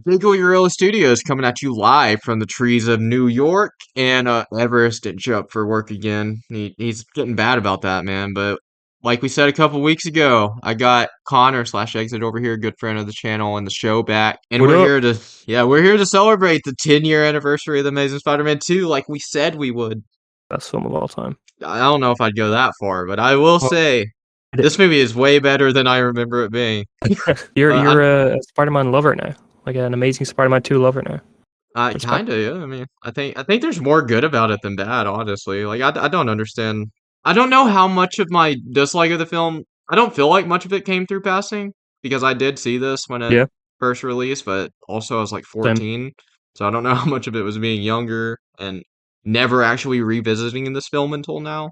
Big Wheel Gorilla Studios coming at you live from the trees of New York, and Everest didn't show up for work again. He's getting bad about that, man. But like we said a couple weeks ago, I got Connor slash Exit over here, good friend of the channel and the show back, and What we're up? here to we're here to celebrate the 10-year anniversary of the Amazing Spider-Man 2, like we said we would. Best film of all time. I don't know if I'd go that far, but I will Well, say it- this movie is way better than I remember it being. you're I you're a Spider-Man lover now, like an Amazing Spider-Man 2 lover now. Respect. Kinda, yeah. I mean, I think there's more good about it than bad, honestly. Like, I don't understand. I don't know how much of my dislike of the film. I don't feel like much of it came through passing because I did see this when it Yeah, first released, but also I was like same. 14, so I don't know how much of it was being younger and never actually revisiting this film until now.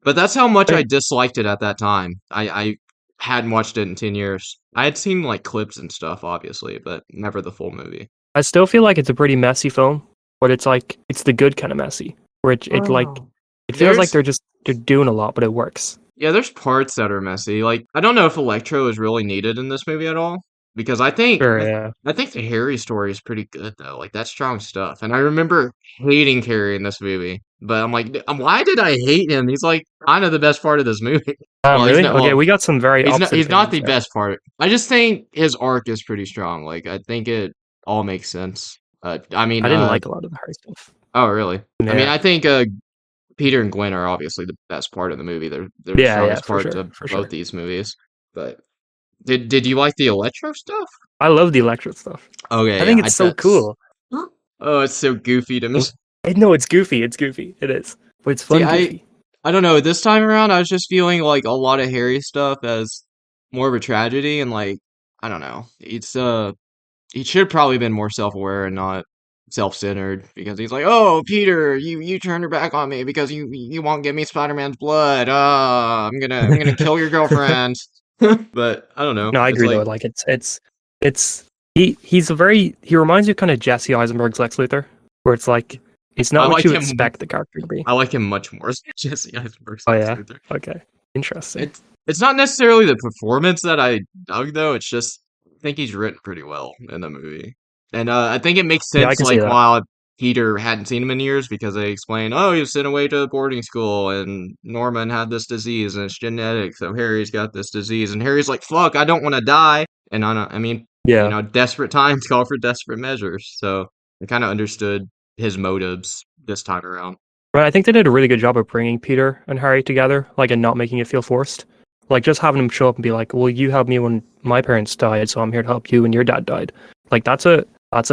But that's how much I Same. disliked it at that time. I hadn't watched it in 10 years. I had seen like clips and stuff, obviously, but never the full movie. I still feel like it's a pretty messy film, but it's like it's the good kind of messy, where it like Oh. it feels like There's they're doing a lot, but it works. Yeah, there's parts that are messy. Like, I don't know if Electro is really needed in this movie at all because Sure, yeah. I think the Harry story is pretty good though. Like, that's strong stuff. And I remember hating Harry in this movie, but I'm like, why did I hate him? He's like kind of the best part of this movie. Well, he's Really? not. Okay, Well, we got some very opposite he's not opinions the there. best part. I just think his arc is pretty strong. Like, I think it all makes sense. I mean, I didn't like a lot of the Harry stuff. oh really? I mean, Yeah, I think Peter and Gwen are obviously the best part of the movie. They're the yeah, strongest for parts sure, of for both sure. these movies. But did you like the Electro stuff? I love the Electro stuff. I Okay, think yeah, it's so that's cool. oh, it's so goofy to me. I know it's goofy. It's goofy. It is, but it's See, fun goofy. I don't know. This time around, I was just feeling like a lot of Harry stuff as more of a tragedy, and like I don't know. He should probably been more self-aware and not self-centered because he's like, "Oh, Peter, you turned your back on me because you won't give me Spider-Man's blood. I'm gonna kill your girlfriend." But I don't know. No, I It's agree though. like Like it's he reminds you kind of Jesse Eisenberg's Lex Luthor, where it's like it's I not what like you him. expect the character to be. I like him much more as Jesse Eisenberg's Oh Lex yeah, Luthor. okay, interesting. It's not necessarily the performance that I dug though. It's just I think he's written pretty well in the movie, and I think it makes Yeah, I sense can see like that. while Peter hadn't seen him in years because they explain, oh, he was sent away to boarding school, and Norman had this disease and it's genetic, so Harry's got this disease, and Harry's like, fuck, I don't want to die, and I mean, you Yeah, know, desperate times call for desperate measures, so I kind of understood his motives this time around. but I think they did a really good job of bringing Peter and Harry together, like and not making it feel forced. Like just having him show up and be like, "Well, you helped me when my parents died, so I'm here to help you when your dad died." Like that's a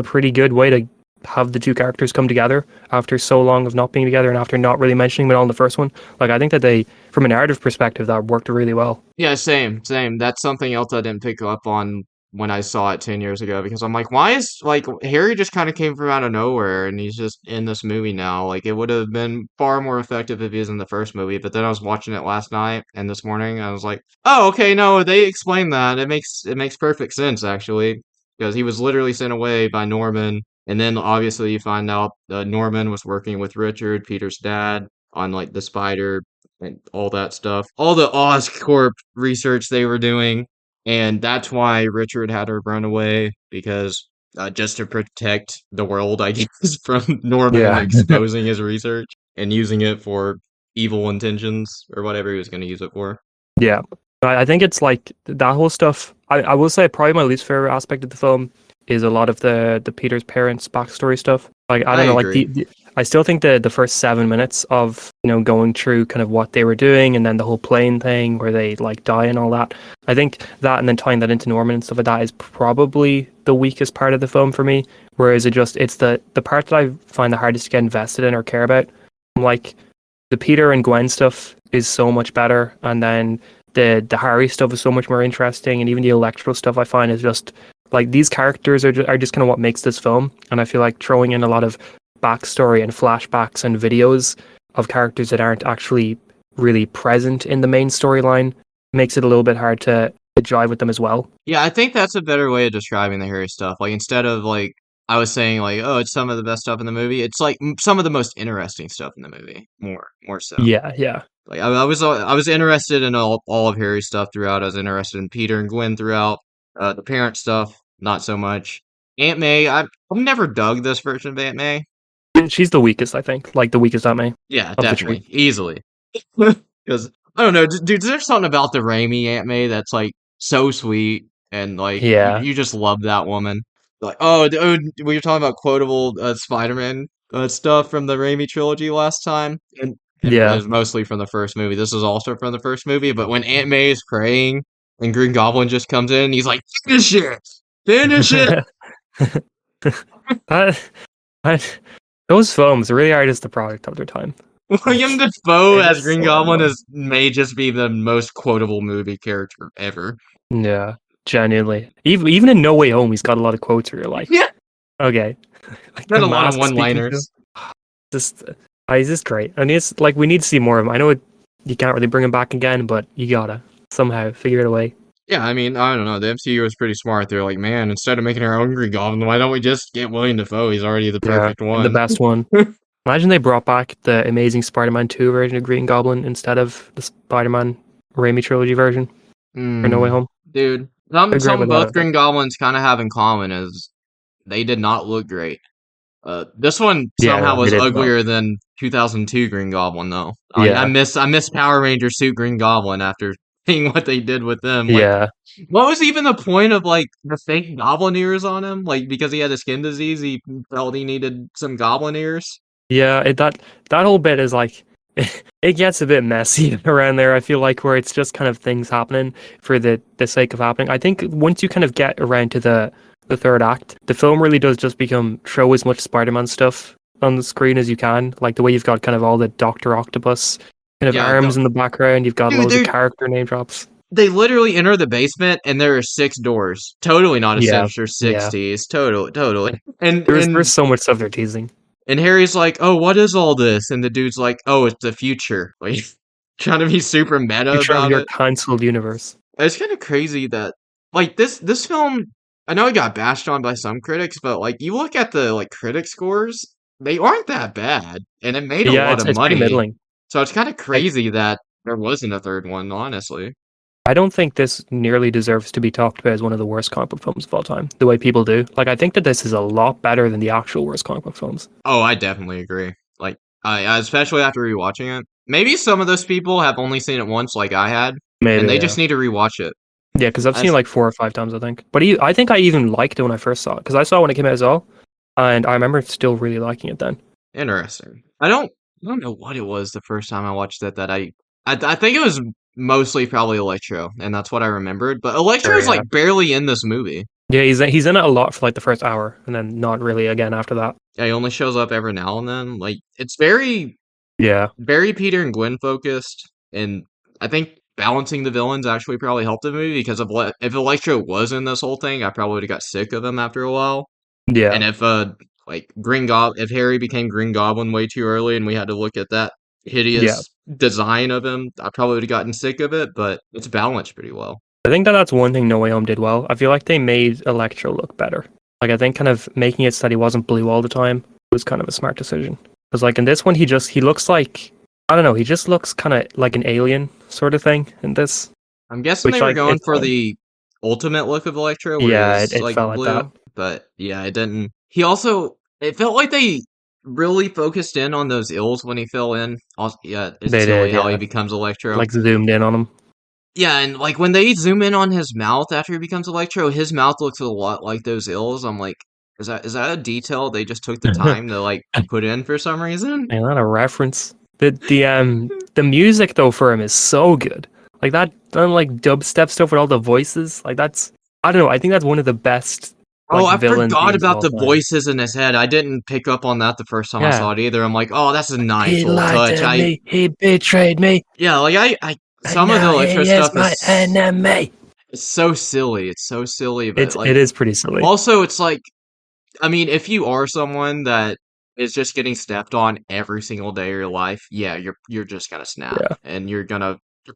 pretty good way to have the two characters come together after so long of not being together and after not really mentioning them at all in the first one. Like I think that they, from a narrative perspective, that worked really well. Yeah, same. That's something else I didn't pick up on when I saw it 10 years ago because I'm like, why is like Harry just kind of came from out of nowhere and he's just in this movie now? Like it would have been far more effective if he was in the first movie, but then I was watching it last night and this morning I was like, "Oh, okay, no, they explained that. It makes perfect sense actually because he was literally sent away by Norman and then obviously you find out Norman was working with Richard, Peter's dad, on like the spider and all that stuff, all the Oscorp research they were doing, and that's why Richard had her run away because just to protect the world, I guess, from Norman Yeah, exposing his research and using it for evil intentions or whatever he was going to use it for. yeah. I think it's like that whole stuff. I will say probably my least favorite aspect of the film is a lot of the Peter's parents backstory stuff. Like I I don't know, like agree. I still think the first 7 minutes of going through kind of what they were doing and then the whole plane thing where they like die and all that. I think that and then tying that into Norman and stuff like that is probably the weakest part of the film for me. Whereas it's the part that I find the hardest to get invested in or care about. Like the Peter and Gwen stuff is so much better, and then the Harry stuff is so much more interesting, and even the Electro stuff I find is just like these characters are just kind of what makes this film, and I feel like throwing in a lot of backstory and flashbacks and videos of characters that aren't actually really present in the main storyline makes it a little bit hard to jive with them as well. Yeah, I think that's a better way of describing the Harry stuff. Like instead of like I was saying like, oh, it's some of the best stuff in the movie. It's like some of the most interesting stuff in the movie. More so. Yeah, yeah. Like I was interested in all of Harry's stuff throughout. I was interested in Peter and Gwen throughout. The parent stuff, not so much. Aunt May, I've never dug this version of Aunt May. She's the weakest, I think. Like the weakest Aunt May Yeah, of the three. definitely, easily. Because I don't know, dude. There's something about the Raimi Aunt May that's like so sweet, and like Yeah, you just love that woman. Like, oh, we were talking about quotable Spider-Man stuff from the Raimi trilogy last time, and it yeah. was mostly from the first movie. This is also from the first movie, but when Aunt May is praying and Green Goblin just comes in, he's like, "Finish it, finish it." I, I, those films really are just the product of their time. William Like Dafoe they're as just Green so Goblin annoying. is may just be the most quotable movie character ever. Yeah, genuinely. Even in No Way Home, he's got a lot of quotes where you're like, Yeah, okay, like got the a lot of mask speaking to him. one-liners. Just, he's just great, and it's like we need to see more of him. I know you can't really bring him back again, but you gotta somehow figure it a way. Yeah, I mean, I don't know. The MCU was pretty smart. They're like, man, instead of making our own Green Goblin, why don't we just get William Dafoe? He's already the Yeah, perfect the one. best one. Imagine they brought back the Amazing Spider-Man 2 version of Green Goblin instead of the Spider-Man Raimi trilogy version for No Way Hmm, Home. dude. They're great Some with that, I both think. Green Goblins kind of have in common is they did not look great. This one somehow Yeah, they was did not. uglier than 2002 Green Goblin, though. Yeah, I miss Power Ranger suit Green Goblin after seeing what they did with them. Like, yeah. what was even the point of like the fake goblin ears on him? Like, because he had a skin disease, he felt he needed some goblin ears. Yeah, that whole bit is like it gets a bit messy around there. I feel like where it's just kind of things happening for the sake of happening. I think once you kind of get around to the third act, the film really does just become show as much Spider-Man stuff on the screen as you can. Like the way you've got kind of all the Doctor Octopus kind of Yeah, no, arms in the background. You've got dude, loads of character name drops. they literally enter the basement and there are six doors. Totally not a Yeah, Sinister yeah. Sixties. Totally. There's so much stuff they're teasing. And Harry's like, "Oh, what is all this?" And the dude's like, "Oh, it's the future." Like, trying to be super meta Future of about your it. cancelled universe. It's kind of crazy that like this film. I know it got bashed on by some critics, but like you look at the like critic scores, they aren't that bad, and it made a Yeah, lot of it's pretty money. middling. So it's kind of Like crazy that there wasn't a third one, honestly. I don't think this nearly deserves to be talked about as one of the worst comic book films of all time, the way people do. Like, I think that this is a lot better than the actual worst comic book films. Oh, I definitely agree. Like, especially after rewatching it. Maybe some of those people have only seen it once, like I had, and Maybe, they yeah. just need to rewatch it. Yeah, because I've seen it That's like 4 or 5 times, I think. But I think I even liked it when I first saw it, because I saw it when it came out as well, and I remember still really liking it then. interesting. I don't know what it was the first time I watched it that I think it was mostly probably Electro, and that's what I remembered. But Sure, Electro's yeah. like barely in this movie. Yeah, he's in it a lot for like the first hour, and then not really again after that. Yeah, he only shows up every now and then. Like it's Yeah, very Peter and Gwen focused, and I think balancing the villains actually probably helped the movie because if Electro was in this whole thing, I probably would have got sick of him after a while. yeah. And if if Harry became Green Goblin way too early and we had to look at that Yeah. hideous design of him, I probably would have gotten sick of it, but it's balanced pretty well. I think that that's one thing No Way Home did well. I feel like they made Electro look better. Like I think kind of making it so that he wasn't blue all the time was kind of a smart decision. Because like in this one, he looks like I don't know, he just looks kind of like an alien sort of thing in this, I'm guessing which they were like going it's for fine. the ultimate look of Electro where he Yeah, was it like felt like that. blue, but yeah, it didn't. He also it felt like they really focused in on those ills when he fell in. Also, yeah, it's They silly did, how he yeah. becomes Electro. Like zoomed in on him. Yeah, and like when they zoom in on his mouth after he becomes Electro, his mouth looks a lot like those ills. I'm like, is that a detail they just took the time to like put in for some reason? Man, that a reference. The music though for him is so good. Like that like dubstep stuff with all the voices. Like that's I don't know. I think that's one of the best Oh, like I villain forgot themes of about all the time. voices in his head. I didn't pick up on that the first time I Yeah. saw it either. I'm like, oh, that's a nice He little lied touch. to me. He betrayed me, Yeah, and some of the now Electro he is stuff my enemy. is so silly. It's so silly, but It like, is pretty silly. also it's like, I mean, if you are someone that is just getting stepped on every single day of your life, yeah, you're just gonna snap, Yeah. and you're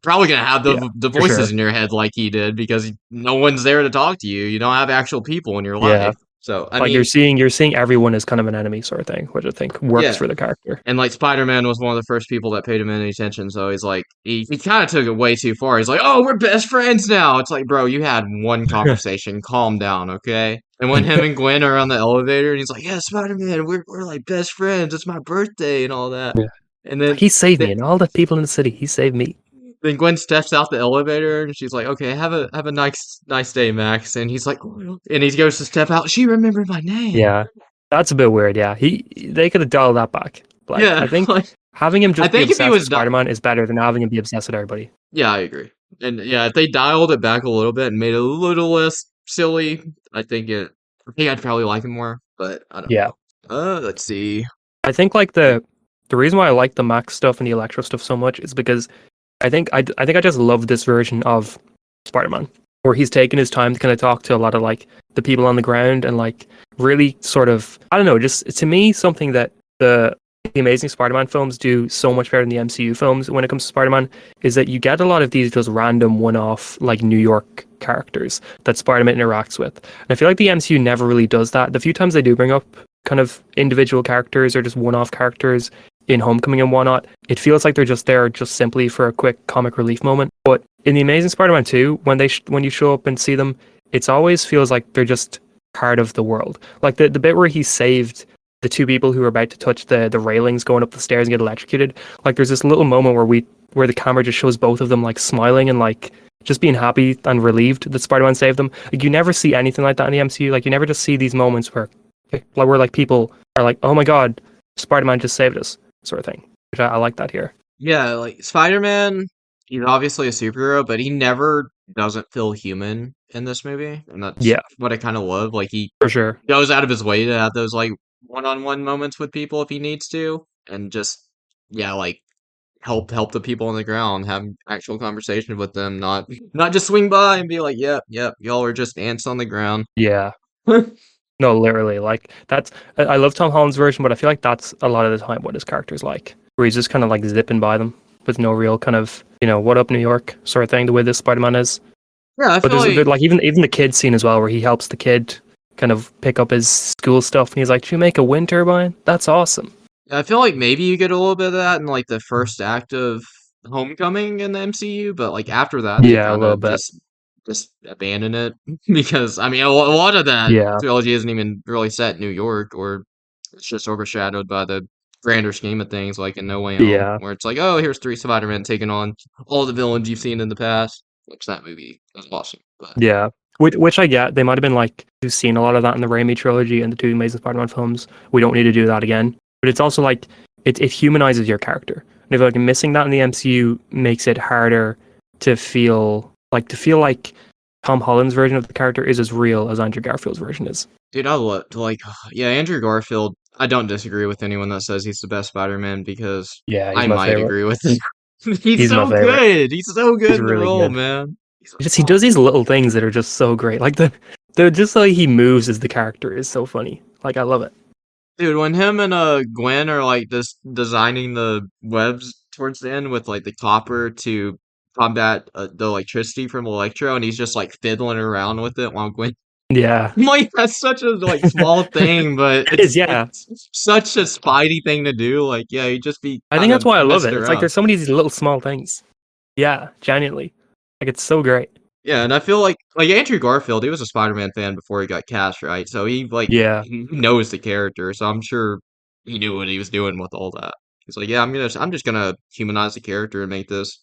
probably gonna have Yeah. the For voices sure. in your head like he did because no one's there to talk to you. You don't have actual people in your Yeah. life. So I Like mean, you're seeing everyone as kind of an enemy sort of thing, which I think works yeah. for the character. And like Spider-Man was one of the first people that paid him any attention, so he's like he kind of took it way too far. He's like, "Oh, we're best friends now." It's like, bro, you had one conversation. Calm down, okay? And when him and Gwen are on the elevator, and he's like, "Yeah, Spider-Man, we're like best friends. It's my birthday and all that." Yeah. And then He saved me, th- and all the people in the city, he saved me. then Gwen steps out the elevator, and she's like, "Okay, have a nice day, Max." And he's like, and he goes to step out. She remembered my name. Yeah, that's a bit weird. Yeah, they could have dialed that back. Like, I Yeah, think like having him I just be think if he obsessed with was not, Spider-Man is better than having him be obsessed with everybody. yeah, I agree. And yeah, if they dialed it back a little bit and made it a little less silly, I think I'd probably like it more. But I don't Yeah, know. Let's see. I think like the reason why I like the Max stuff and the Electro stuff so much is because I think I just love this version of Spider-Man where he's taking his time to kind of talk to a lot of like the people on the ground and like really sort of I don't know, just to me something that the Amazing Spider-Man films do so much better than the MCU films when it comes to Spider-Man is that you get a lot of these just random one-off like New York characters that Spider-Man interacts with. And I feel like the MCU never really does that. The few times they do bring up kind of individual characters or just one-off characters in Homecoming and whatnot, it feels like they're just there just simply for a quick comic relief moment. But in the Amazing Spider-Man 2, when you show up and see them, it always feels like they're just part of the world. Like the bit where he saved the two people who were about to touch the railings going up the stairs and get electrocuted. Like there's this little moment where the camera just shows both of them like smiling and like just being happy and relieved that Spider-Man saved them. Like you never see anything like that in the MCU. Like you never just see these moments where like people are like, "Oh my god, Spider-Man just saved us," sort of thing. Which I like that here. Yeah, like Spider-Man, he's obviously a superhero, but he never doesn't feel human in this movie, and that's Yeah, what I kind of love. Like he for sure. goes out of his way to have those like one-on-one moments with people if he needs to, and just yeah, like help the people on the ground, have actual conversation with them, not just swing by and be like, "Yep, yep, y'all are just ants on the ground." Yeah. No, literally. Like that's I love Tom Holland's version, but I feel like that's a lot of the time what his character's like, where he's just kind of like zipping by them with no real kind of what up New York sort of thing. The way this Spider-Man is, Yeah, I but feel there's like like even the kid scene as well, where he helps the kid kind of pick up his school stuff, and he's like, "Should you make a wind turbine? That's awesome." I feel like maybe you get a little bit of that in like the first act of Homecoming in the MCU, but like after that, they Yeah, a kind little of bit. just abandon it because I mean a lot of that Yeah, trilogy isn't even really set in New York, or it's just overshadowed by the grander scheme of things, like in No Way Home, yeah, where it's like, oh, here's three Spider-Man taking on all the villains you've seen in the past, which that movie was awesome, but yeah. Which I get. They might have been like, we've seen a lot of that in the Raimi trilogy and the two Amazing Spider-Man films. We don't need to do that again. But it's also like it humanizes your character. And if like missing that in the MCU makes it harder to feel like Tom Holland's version of the character is as real as Andrew Garfield's version is. dude, I love like yeah, Andrew Garfield. I don't disagree with anyone that says he's the best Spider-Man because Yeah, he's I my might favorite. agree with it. He's He's my so favorite. good. He's so good He's in the really role, good. man. He does these little things that are just so great. Like the just the way he moves as the character is so funny. Like I love it. Dude, when him and Gwen are like just designing the webs towards the end with like the copper to combat the electricity from Electro, and he's just like fiddling around with it while Gwen. Yeah. Like that's such a like small thing, but It is, yeah. it's such a Spidey thing to do. Like yeah, he'd just be I think kind that's of why I love messing it. It's like around. there's so many of these little small things. Yeah, genuinely. Like it's so great. Yeah, and I feel like Andrew Garfield, he was a Spider-Man fan before he got cast, right? So he like Yeah. he knows the character, so I'm sure he knew what he was doing with all that. He's like, yeah, I'm just gonna humanize the character and make this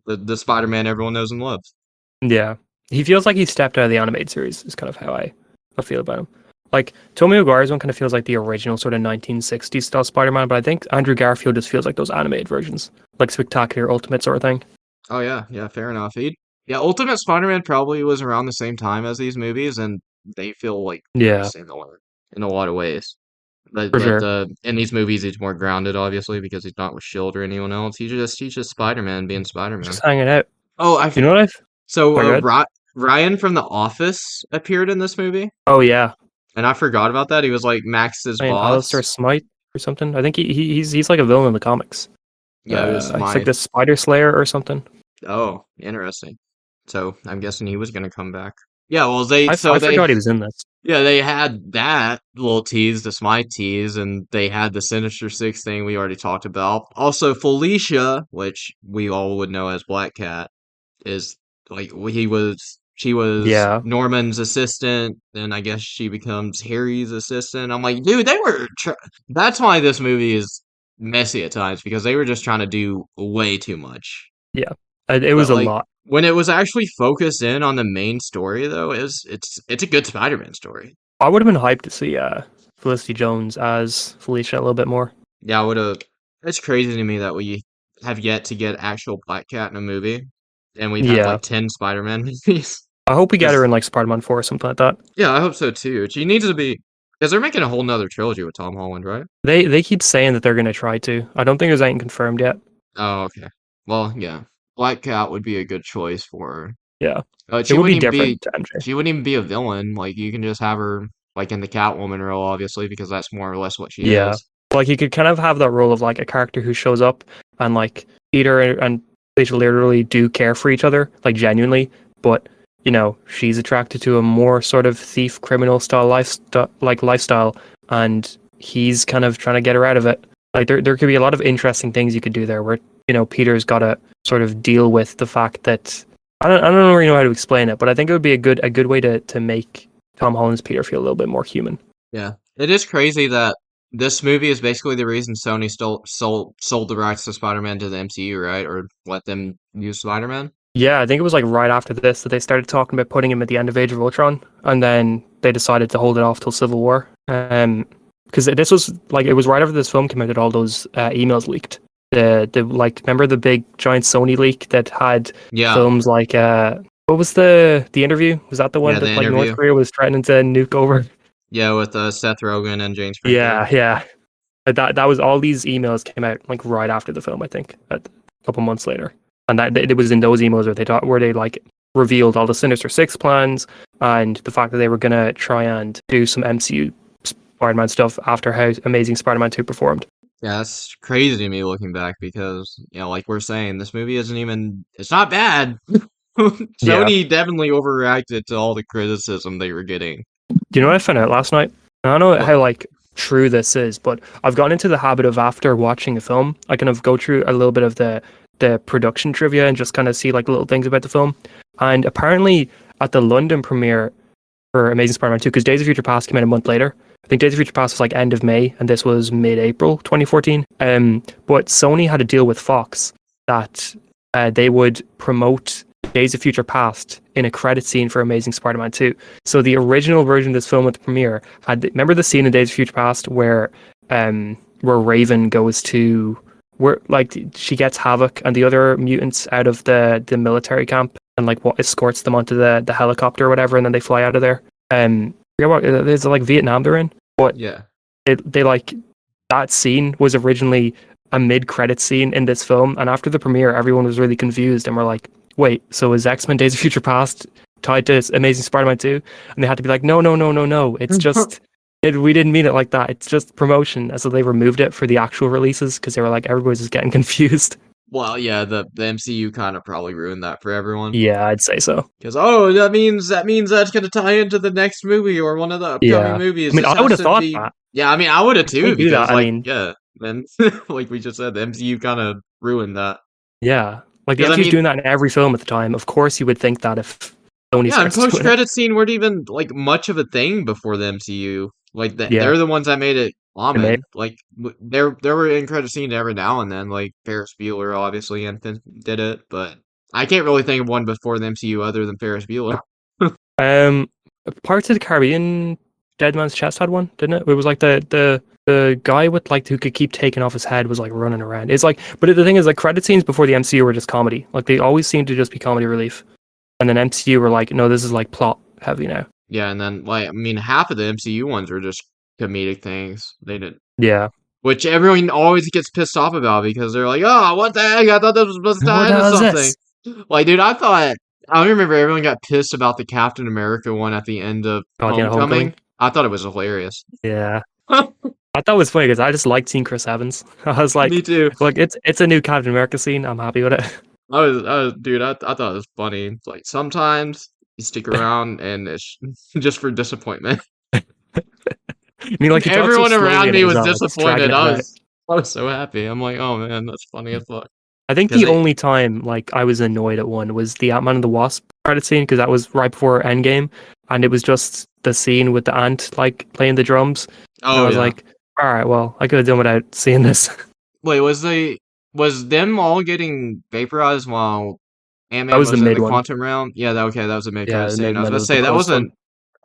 the Spider-Man everyone knows and loves. Yeah. He feels like he stepped out of the animated series is kind of how I feel about him. Like Tobey Maguire's one kind of feels like the original sort of 1960s style Spider-Man, but I think Andrew Garfield just feels like those animated versions, like Spectacular Ultimate sort of thing. Oh yeah, yeah, fair enough. Yeah, Ultimate Spider-Man probably was around the same time as these movies, and they feel like very Yeah, similar in a lot of ways. But for sure. in these movies he's more grounded, obviously, because he's not with Shield or anyone else. He's just Spider-Man being Spider-Man. Just hanging out. Oh, You know what I've so sorry, go ahead. Ryan from The Office appeared in this movie, Oh yeah. and I forgot about that. He was like Max's I mean Alistair boss. Smythe or something. I think he's like a villain in the comics. Yeah, it was He's like my. the Spider Slayer or something. Oh, interesting. So I'm guessing he was gonna come back. Yeah, well they so I they forgot he was in this. yeah they had that little tease, the Smite tease, and they had the Sinister Six thing we already talked about. Also, Felicia, which we all would know as Black Cat, is like he was she was Yeah. Norman's assistant, then I guess she becomes Harry's assistant. I'm like, dude, they were. That's why this movie is messy at times because they were just trying to do way too much. Yeah. It But was a like lot. when it was actually focused in on the main story, though, it's a good Spider-Man story. I would have been hyped to see Felicity Jones as Felicia a little bit more. Yeah, I would have. It's crazy to me that we have yet to get actual Black Cat in a movie, and we've had Yeah. like 10 Spider-Man movies. I hope we get her Because in like Spider-Man 4 or something like that. yeah, I hope so too. She needs to be because they're making a whole nother trilogy with Tom Holland, right? They keep saying that they're gonna try to. I don't think there's anything confirmed yet. Oh, okay. Well, yeah, Black Cat would be a good choice for her. Yeah. It She would be wouldn't even be different to MJ. she wouldn't even be a villain. Like you can just have her like in the Catwoman role, obviously, because that's more or less what she Yeah. is. Like you could kind of have that role of like a character who shows up and like Peter and Felicia literally do care for each other, like genuinely, but you know, she's attracted to a more sort of thief criminal style lifestyle and he's kind of trying to get her out of it. Like there could be a lot of interesting things you could do there where, you know, Peter's gotta sort of deal with the fact that I don't really know how to explain it, but I think it would be a good way to make Tom Holland's Peter feel a little bit more human. Yeah, it is crazy that this movie is basically the reason Sony sold the rights to Spider-Man to the MCU, right? Or let them use Spider-Man. Yeah, I think it was like right after this that they started talking about putting him at the end of Age of Ultron, and then they decided to hold it off till Civil War. Because this was like it was right after this film came out that all those emails leaked. The like remember the big giant Sony leak that had Yeah, films like what was the interview? Was that the one yeah, the that like North interview. Korea was threatening to nuke over? Yeah, with Seth Rogen and James Franco. Yeah, yeah. That was all these emails came out like right after the film, I think, a couple months later, and that it was in those emails where they like revealed all the Sinister Six plans and the fact that they were gonna try and do some MCU Spider-Man stuff after how Amazing Spider-Man 2 performed. Yeah, that's crazy to me looking back because, like we're saying, this movie isn't even, it's not bad. Yeah. Sony definitely overreacted to all the criticism they were getting. Do you know what I found out last night? I don't know What? how like true this is, but I've gotten into the habit of after watching a film, I kind of go through a little bit of the production trivia and just kind of see like little things about the film. And apparently at the London premiere for Amazing Spider-Man 2, because Days of Future Past came out a month later. I think Days of Future Past was like end of May, and this was mid-April 2014. But Sony had a deal with Fox that they would promote Days of Future Past in a credit scene for Amazing Spider-Man 2. So the original version of this film at the premiere had, remember the scene in Days of Future Past where Raven goes to where like she gets Havoc and the other mutants out of the military camp and like what escorts them onto the helicopter or whatever, and then they fly out of there. Forget what there's like Vietnam they're in, but Yeah. they like that scene was originally a mid-credit scene in this film, and after the premiere, everyone was really confused and were like, "Wait, so is X-Men: Days of Future Past tied to Amazing Spider-Man 2?" And they had to be like, "No, no, no, no, no. It's just we didn't mean it like that. It's just promotion." And so they removed it for the actual releases because they were like, everybody's just getting confused. Well, yeah, the MCU kind of probably ruined that for everyone. Yeah, I'd say so. Because that means that's gonna tie into the next movie or one of the upcoming Yeah, movies. I mean, This I would has have to thought be that. yeah. I mean, I would have If they too do that, because I like mean, yeah, then like we just said, the MCU kind of ruined that. yeah, like the Because I MCU's mean, doing that in every film at the time. Of course, you would think that if Sony yeah, and starts post doing it. credit scene weren't even like much of a thing before the MCU. Like Yeah, they're the ones that made it they may. common. Like there were in credit scenes every now and then. Like Ferris Bueller obviously and did it, but I can't really think of one before the MCU other than Ferris Bueller. Um, Parts of the Caribbean, Dead Man's Chest had one, didn't it? It was like the guy with like who could keep taking off his head was like running around. It's like, but the thing is, like credit scenes before the MCU were just comedy. Like they always seemed to just be comedy relief, and then MCU were like, no, this is like plot heavy now. Yeah, and then like I mean half of the MCU ones were just comedic things. They didn't Yeah. which everyone always gets pissed off about because they're like, "Oh, what the heck? I thought this was supposed to What tie the into hell is something." this? Like, dude, I remember everyone got pissed about the Captain America one at the end of God, yeah, Homecoming. Homecoming. I thought it was hilarious. Yeah. I thought it was funny because I just liked seeing Chris Evans. I was Me too. like it's a new Captain America scene. I'm happy with it. Dude, I thought it was funny. It's like sometimes you stick around and it's just for disappointment. I mean, like he talks so Everyone slowly around and me he's was not like just dragging disappointed. it out. I was so happy. I'm like, oh man, that's funny as fuck. I think Because the only time like I was annoyed at one was the Ant-Man and the Wasp credit scene because that was right before Endgame, and it was just the scene with the ant like playing the drums. And I Oh was yeah. like, all right, well, I could have done without seeing this. Wait, was them all getting vaporized while That Ant-Man was the was in mid the one. quantum realm? Yeah, okay, that was a mid Yeah, credit the scene. mid, I and was then about there to was the say that post one. wasn't.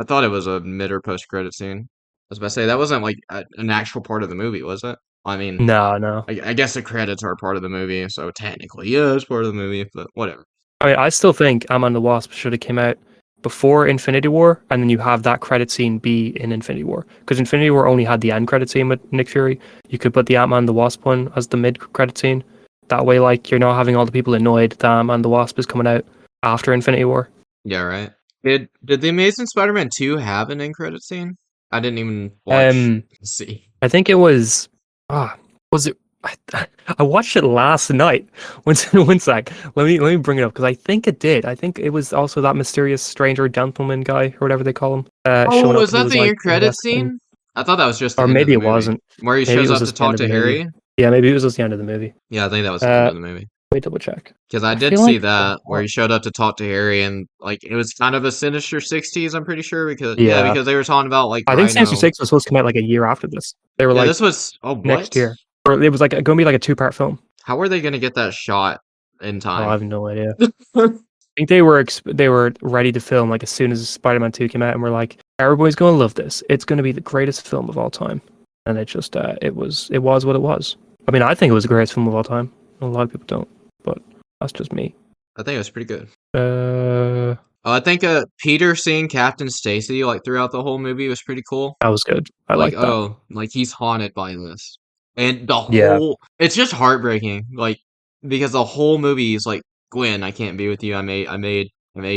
I thought it was a mid or post credit scene. I was about to say that wasn't like an actual part of the movie, was it? I mean, No, no. I guess the credits are part of the movie, so technically, yeah, it's part of the movie, but whatever. I mean, I still think Ant-Man and the Wasp should have came out before Infinity War, and then you have that credit scene be in Infinity War. Because Infinity War only had the end credit scene with Nick Fury. You could put the Ant-Man and the Wasp one as the mid credit scene. That way, like, you're not having all the people annoyed that Ant-Man and the Wasp is coming out after Infinity War. Yeah, right. Did the Amazing Spider-Man 2 have an end credit scene? I didn't even watch. Um, See. I think it was. Was it? I watched it last night. One sec. Let me bring it up because I think it did. I think it was also that mysterious stranger gentleman guy or whatever they call him. Oh, Showing up was and he that was the like end credit investigating, scene? I thought that was just the or end of maybe the it movie, wasn't. where he Maybe it shows was up to just the end talk of the to movie. Harry. Yeah, maybe it was just the end of the movie. Yeah, I think that was the end Uh, of the movie. Let me double check. Because I I did feel see like it that where was. he showed up to talk to Harry, and like it was kind of a sinister '60s. I'm pretty sure because yeah, Yeah, because they were talking about like I think Sinister Rhino. Six was supposed to come out like a year after this. They were Yeah, like this was. Oh, next what? year, or it was like going to be like a two-part film. How are they gonna get that shot in Oh, I time? have no idea. I think they were ready to film like as soon as Spider-Man 2 came out, and we're like, everybody's gonna love this. It's gonna be the greatest film of all time, and it just it was what it was. I mean, I think it was the greatest film of all time. A lot of people don't, but that's just me. I think it was pretty good. Uh, I think Peter seeing Captain Stacy like throughout the whole movie was pretty cool. that was good. I Like, like that. oh, like he's haunted by this. And the Yeah, whole it's just heartbreaking. Like because the whole movie is like, Gwen, I can't be with you. I made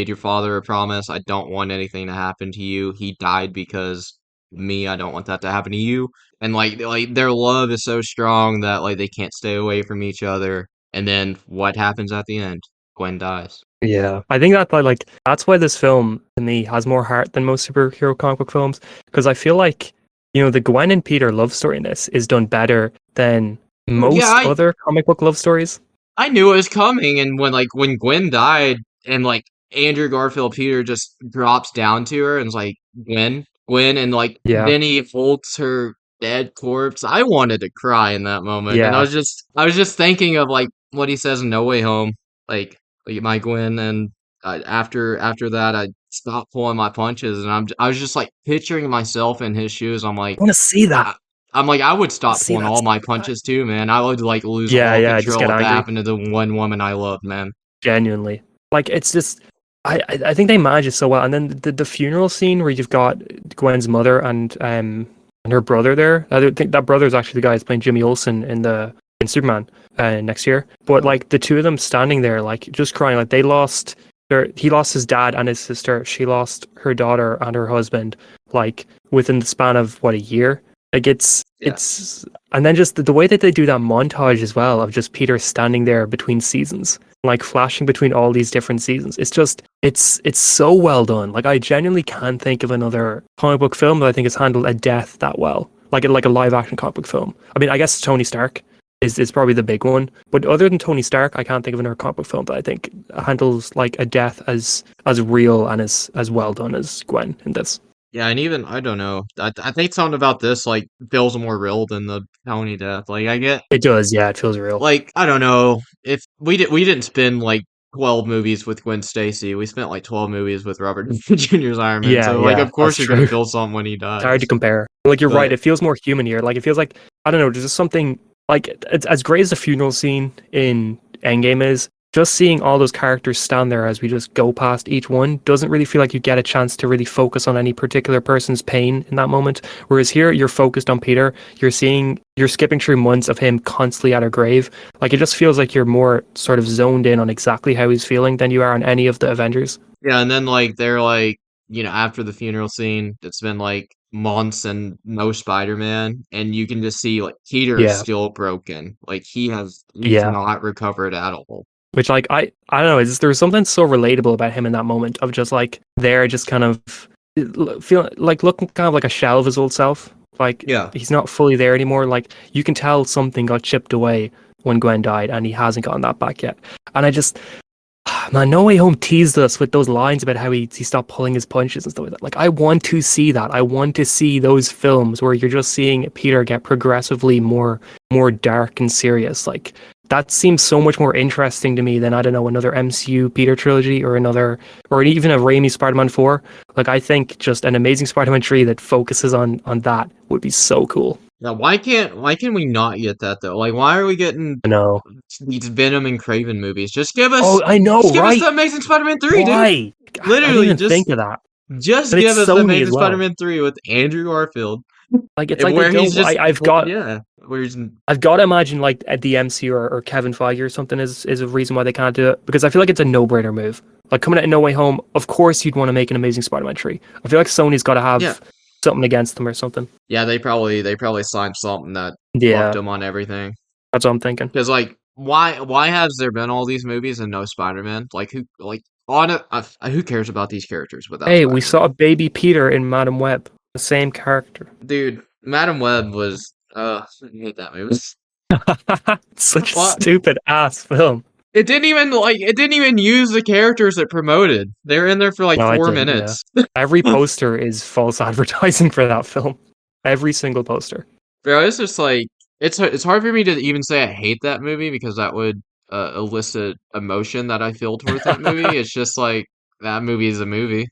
your father a promise. I don't want anything to happen to you. He died because of me. I don't want that to happen to you. And like their love is so strong that like they can't stay away from each other. And then what happens at the end? Gwen dies. yeah. I think that like that's why this film to me has more heart than most superhero comic book films because I feel like the Gwen and Peter love story in this is done better than Yeah, most other comic book love stories. I knew it was coming, and when Gwen died, and like Andrew Garfield Peter just drops down to her and is like, Gwen, and like Yeah, then he holds her dead corpse. I wanted to cry in that moment, and I yeah. was just I was just thinking of like what he says in No Way Home, like my Gwen, and after that I stopped pulling my punches, and I was just like picturing myself in his shoes. I want to see that. I, I'm like, I would I want stop to see pulling that all so my bad. punches too, man. I would like lose Yeah, all yeah. Just control get if that angry. happened to the one woman I love, man. Genuinely, like it's just. I think they manage it so well, and then the funeral scene where you've got Gwen's mother and her brother there. I don't think that brother is actually the guy who's playing Jimmy Olsen in Superman next year. But like the two of them standing there, like just crying, like he lost his dad and his sister. She lost her daughter and her husband, like within the span of what, a year. Like Yeah. and then just the way that they do that montage as well of just Peter standing there between seasons, like flashing between all these different seasons. It's so well done. Like I genuinely can't think of another comic book film that I think has handled a death that well. Like a live action comic book film. I mean, I guess Tony Stark is probably the big one. But other than Tony Stark, I can't think of another comic book film that I think handles like a death as real and as well done as Gwen in this. Yeah, and even I don't know. I think something about this like feels more real than the Tony death. Like I get It does, yeah, it feels real. like I don't know if we didn't spend like 12 movies with Gwen Stacy. We spent like 12 movies with Robert Downey Jr.'s Iron Man. Yeah, So like yeah, of that's course you're gonna true. feel something when he It's hard to dies. compare. Like you're right, But it feels more human here. Like it feels like I don't know, there's just something like it's as great as the funeral scene in Endgame is. Just seeing all those characters stand there as we just go past each one doesn't really feel like you get a chance to really focus on any particular person's pain in that moment. Whereas here, you're focused on Peter. You're skipping through months of him constantly at her grave. Like it just feels like you're more sort of zoned in on exactly how he's feeling than you are on any of the Avengers. yeah, and then like they're like, after the funeral scene, it's been like months and no Spider-Man, and you can just see like Peter is Yeah, still broken. Like he's yeah. not recovered at all. Which like I don't know, there's something so relatable about him in that moment of just like there, just kind of feeling like looking kind of like a shell of his old self. Like Yeah. he's not fully there anymore. Like you can tell something got chipped away when Gwen died, and he hasn't gotten that back yet. And I just Man, No Way Home teased us with those lines about how he stopped pulling his punches and stuff like that. Like, I want to see that. I want to see those films where you're just seeing Peter get progressively more dark and serious. Like, that seems so much more interesting to me than, I don't know, another MCU Peter trilogy or even a Raimi Spider-Man 4. Like, I think just an Amazing Spider-Man 3 that focuses on that would be so cool. Now, why can we not get that though? Like, why are we getting I know. these Venom and Craven movies? Oh, I know, just give us right? the Amazing Spider-Man 3, dude. Why? I didn't Literally, even think of that. just But give it's us the Sony Amazing as well. Spider-Man 3 with Andrew Garfield. Like, it's And like where they he's don't. just where he's I've got to imagine like at the MCU or Kevin Feige or something is a reason why they can't do it, because I feel like it's a no-brainer move. Like, coming out of No Way Home, of course you'd want to make an Amazing Spider-Man 3. I feel like Sony's got to have something against them or something. yeah, they probably signed something that Yeah, fucked them on everything. that's what I'm thinking. Because like, why has there been all these movies and no Spider-Man? Like, who cares about these characters without Hey, Spider-Man? we saw a baby Peter in Madam Web, the same character. Dude, Madam Web was I hate that movie. Such a What? stupid ass film. It didn't even use the characters it promoted. They were in there for like No, it 4 didn't, minutes. Every poster is false advertising for that film. Every single poster. Bro, it's just like it's hard for me to even say I hate that movie because that would elicit emotion that I feel towards that movie. It's just like that movie is a movie.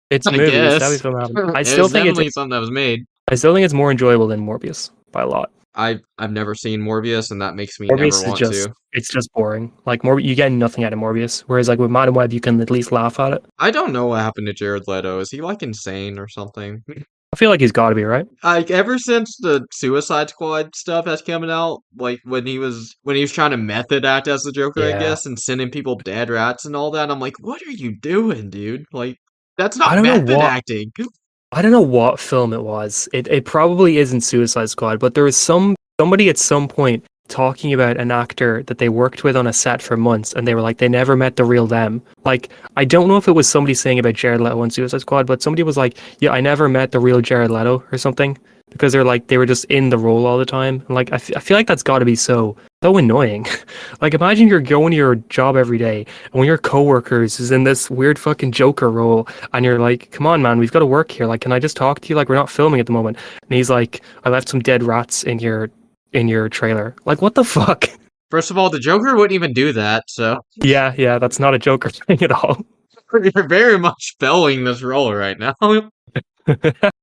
It's a I movie. It's guess. definitely film. I It still was think definitely something that was made. it's more enjoyable than Morbius by a lot. I've never seen Morbius, and that makes me never Morbius is want just to. it's just boring. Like, you get nothing out of Morbius, whereas like with Madam Web you can at least laugh at it. I don't know what happened to Jared Leto. Is he like insane or something? I feel like he's got to be, right. Like ever since the Suicide Squad stuff has coming out, like when he was trying to method act as the Joker, I Yeah. guess, and sending people dead rats and all that, I'm like, what are you doing, dude? Like, that's I not don't know method what- acting. I don't know what film it was. It probably isn't Suicide Squad, but there was somebody at some point talking about an actor that they worked with on a set for months, and they were like, they never met the real them. Like, I don't know if it was somebody saying about Jared Leto on Suicide Squad, but somebody was like, yeah, I never met the real Jared Leto or something, because they were just in the role all the time. And like, I feel like that's got to be so annoying. Like, imagine you're going to your job every day, and one of your coworkers is in this weird fucking Joker role, and you're like, come on, man, we've got to work here. Like, can I just talk to you? Like, we're not filming at the moment. And he's like, I left some dead rats in your trailer. Like, what the fuck? First of all, the Joker wouldn't even do that, so Yeah, that's not a Joker thing at all. you're very much spelling this role right now.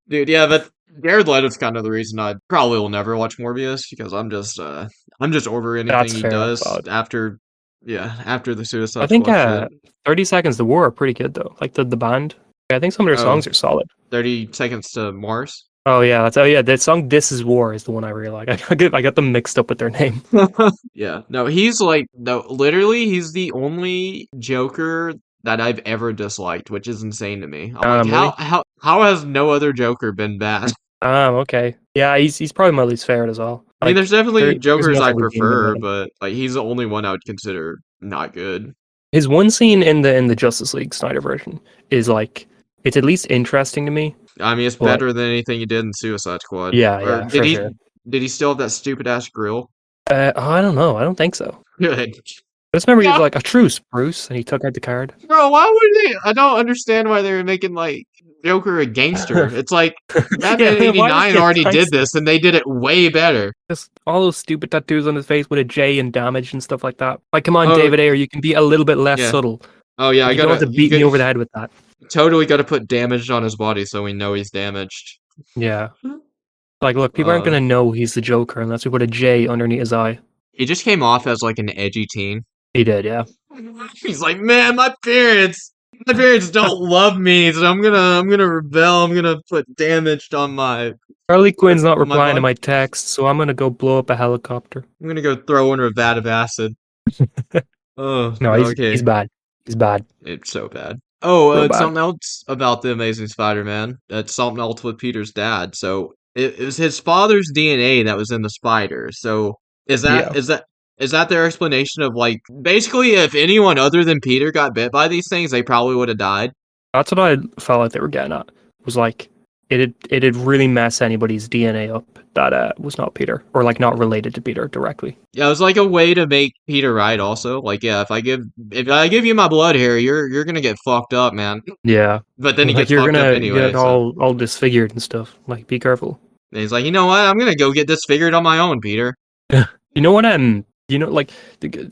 Dude, yeah, but Jared Leto's kind of the reason I probably will never watch Morbius because I'm just over anything That's he fair, does but- after the Suicide I think Squad shit. 30 Seconds to War are pretty good, though. Like, the band. I think some of their Oh. songs are solid. 30 Seconds to Mars. Oh, yeah, the song This Is War is the one I really like. I got them mixed up with their name. Yeah, no, literally, he's the only Joker that I've ever disliked, which is insane to me. I'm like, Really? how has no other Joker been bad? Okay. Yeah, he's probably my least favorite as well. I mean, there's definitely there's Jokers I nothing redeeming prefer, about him. but like he's the only one I would consider not good. His one scene in the Justice League Snyder version is like, it's at least interesting to me. I mean, it's What? better than anything he did in Suicide Squad. Yeah, Or for sure. Did he still have that stupid ass grill? I don't know. I don't think so. Good. I just remember he was Yeah. like, a truce, Bruce, and he took out the card. Bro, why would they? I don't understand why they were making like Joker a gangster. It's like Batman Yeah, why '89 is he a already did gangster? this, and they did it way better. Just all those stupid tattoos on his face with a J and damage and stuff like that. Like, come on, Oh. David Ayer, you can be a little bit less Yeah. subtle. Oh yeah, I You don't have gotta to beat me over the head with that. totally gotta put damaged on his body so we know he's damaged. Yeah. Like, look, people aren't Uh. gonna know he's the Joker unless we put a J underneath his eye. He just came off as like an edgy teen. He did, yeah. He's like, man, my parents don't love me, so I'm gonna rebel. I'm gonna put damaged on my. Harley Quinn's not My replying to body- my text, so I'm gonna go blow up a helicopter. I'm gonna go throw in a vat of acid. Oh No, okay. he's bad. He's bad. It's so bad. Oh, So bad. something else about the Amazing Spider-Man. That's something else with Peter's dad. So it was his father's DNA that was in the spider. So is that Yeah. is that their explanation of like basically if anyone other than Peter got bit by these things, they probably would have died? That's what I felt like they were getting at. Was like, it'd really mess anybody's DNA up that was not Peter or like not related to Peter directly. Yeah, it was like a way to make Peter right also. Like, yeah, if I give you my blood here, you're gonna get fucked up, man. Yeah, But then he like gets you're fucked up gonna anyway, get so all disfigured and stuff. Like, be careful. and he's like, you know what? I'm gonna go get disfigured on my own, Peter. You know what? Like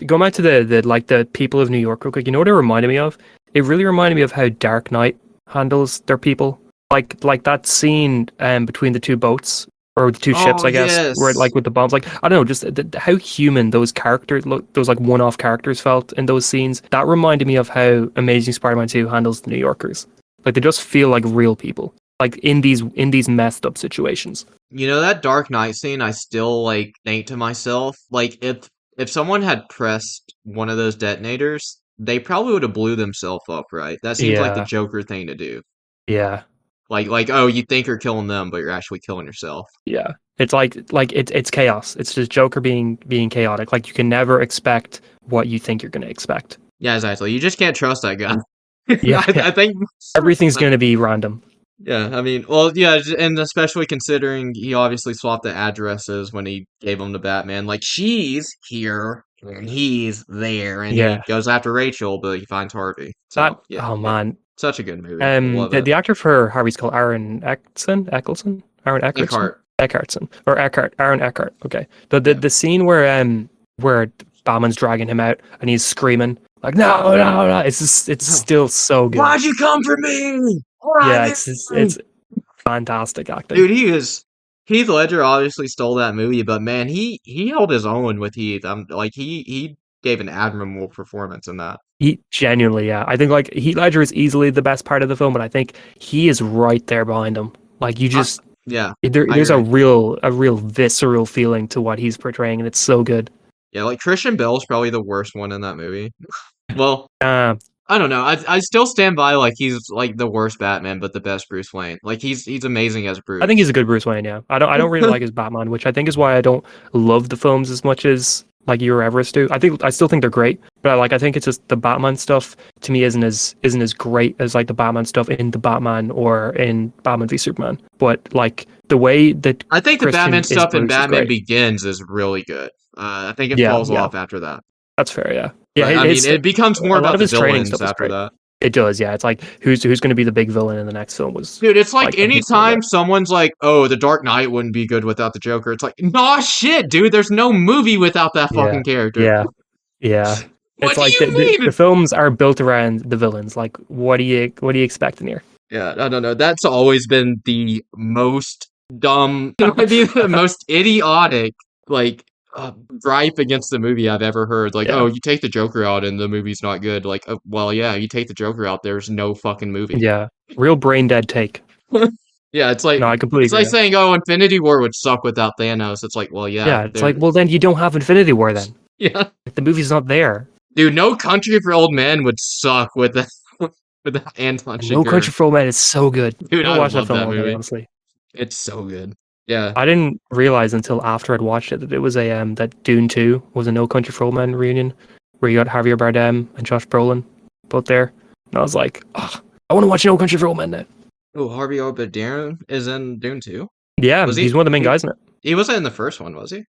go back to the people of New York real quick. You know what it reminded me of? It really reminded me of how Dark Knight handles their people. Like that scene between the two boats or the two ships, Oh I guess, where yes. like with the bombs. Like I don't know, just how human those characters look. Those like one-off characters felt in those scenes. That reminded me of how Amazing Spider-Man 2 handles the New Yorkers. Like they just feel like real people. Like in these messed up situations. You know that Dark Knight scene, I still like think to myself, like if someone had pressed one of those detonators, they probably would have blew themselves up, right? That seems like the Yeah, Joker thing to do. yeah. Like oh, you think you're killing them, but you're actually killing yourself. Yeah. It's like it's chaos. It's just Joker being chaotic. Like you can never expect what you think you're gonna expect. Yeah, exactly. You just can't trust that guy. Yeah, I think everything's gonna be random. yeah, I mean, well, yeah, and especially considering he obviously swapped the addresses when he gave them to Batman. Like, she's here and he's there, and he Yeah. goes after Rachel, but he finds Harvey. That So, yeah, oh man. such a good movie. I love The, it. the actor for Harvey's called Aaron Eccleston? Aaron Eckertson? Eckhart. Eckhartson. Or Eckhart. Aaron Eckhart. Okay. The Yeah. the scene where Batman's dragging him out and he's screaming like no. It's No. still so good. Why'd you come for me? Yeah, Why me? it's fantastic acting. Dude, he is. Heath Ledger obviously stole that movie, but man, he held his own with Heath. Like he gave an admirable performance in that. He genuinely, yeah. I think like Heath Ledger is easily the best part of the film, but I think he is right there behind him. Like you I, just yeah, I there's a agree. real visceral feeling to what he's portraying, and it's so good. Yeah, like Christian Bale's probably the worst one in that movie. Well, Uh, I don't know. I still stand by like he's like the worst Batman, but the best Bruce Wayne. Like he's amazing as I think he's Bruce. a good Bruce Wayne. Yeah, I don't really like his Batman, which I think is why I don't love the films as much as like you or Everest do. I still think they're great, but I think it's just the Batman stuff to me isn't as great as like the Batman stuff in the Batman or in Batman v Superman. But like the way that I think the Batman Christian is stuff in Bruce is Batman great. Begins is really good. I think it Yeah, falls yeah, off after that. that's fair. Yeah, yeah. But I mean, His it becomes more a lot about of the his training villains stuff is after great. that. It does, yeah. It's like who's going to be the big villain in the next film was Dude, it's like and he's so good. anytime someone's like, "Oh, the Dark Knight wouldn't be good without the Joker," it's like, "Nah, shit, dude. There's no movie without that Yeah, fucking character." yeah, yeah. What It's do like you the mean? films are built around the villains. Like, what do you expect in here? Yeah, I don't know. That's always been the most dumb, maybe the most idiotic, like, gripe against the movie I've ever heard. Like, oh, Yeah, you take the Joker out and the movie's not good. Like, well, yeah, you take the Joker out, there's no fucking movie. yeah. Real brain dead take. Yeah, No, I completely it's agree. like Yeah, saying, oh, Infinity War would suck without Thanos. It's like, well, yeah, yeah. It's like, well, then you don't have Infinity War. Then yeah, like, the movie's not there. dude, No Country for Old Men would suck with the with the Anton No Chigurh. Country for Old Men is so good. Dude, I I watch that love film that all day. movie. Honestly, It's so good. Yeah. I didn't realize until after I'd watched it that it was a that Dune 2 was a No Country for Old Men reunion where you got Javier Bardem and Josh Brolin both there, and I was like, oh, I want to watch No Country for Old Men now. Oh, Harvey Arbiter is in Dune too. Yeah, Was he's one of the main guys in it. He wasn't in the first one, was he?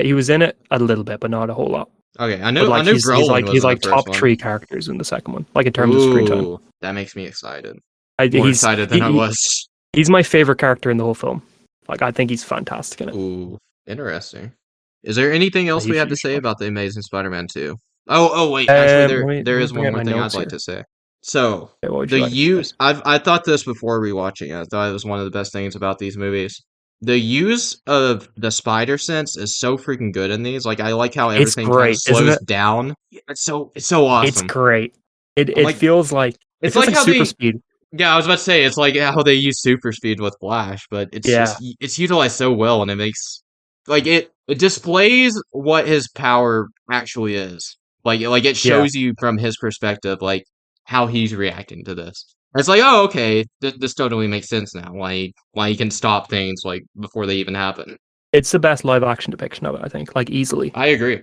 He was in it a little bit, but not a whole lot. Okay, But I like knew he's Brolin like was in the top first one. three characters in the second one, like in terms of screen time. Ooh, that makes me excited. I, More he's excited than I he- was. he's my favorite character in the whole film. Like I think he's fantastic in it. Ooh, interesting. Is there anything else we You have to should say watch. about the Amazing Spider-Man 2? Oh, wait. Actually, there Let me is bring one out more my thing I'd notes like here. to say. So, Okay, what would the you like to say? use I thought this before rewatching it. I thought it was one of the best things about these movies. The use of the spider sense is so freaking good in these. Like I like how It's everything kind of great, isn't slows it? down. It's so It's awesome. great. It I'm it like feels like it it's feels like like how super they speed. yeah, I was about to say it's like how they use super speed with Flash, but Yeah, it's utilized so well and it makes like it displays what his power actually is. Like it yeah. shows you from his perspective like how he's reacting to this. It's like, oh, okay, this totally makes sense now. Why he can stop things like before they even happen. It's the best live action depiction of it. I think, like easily. I agree.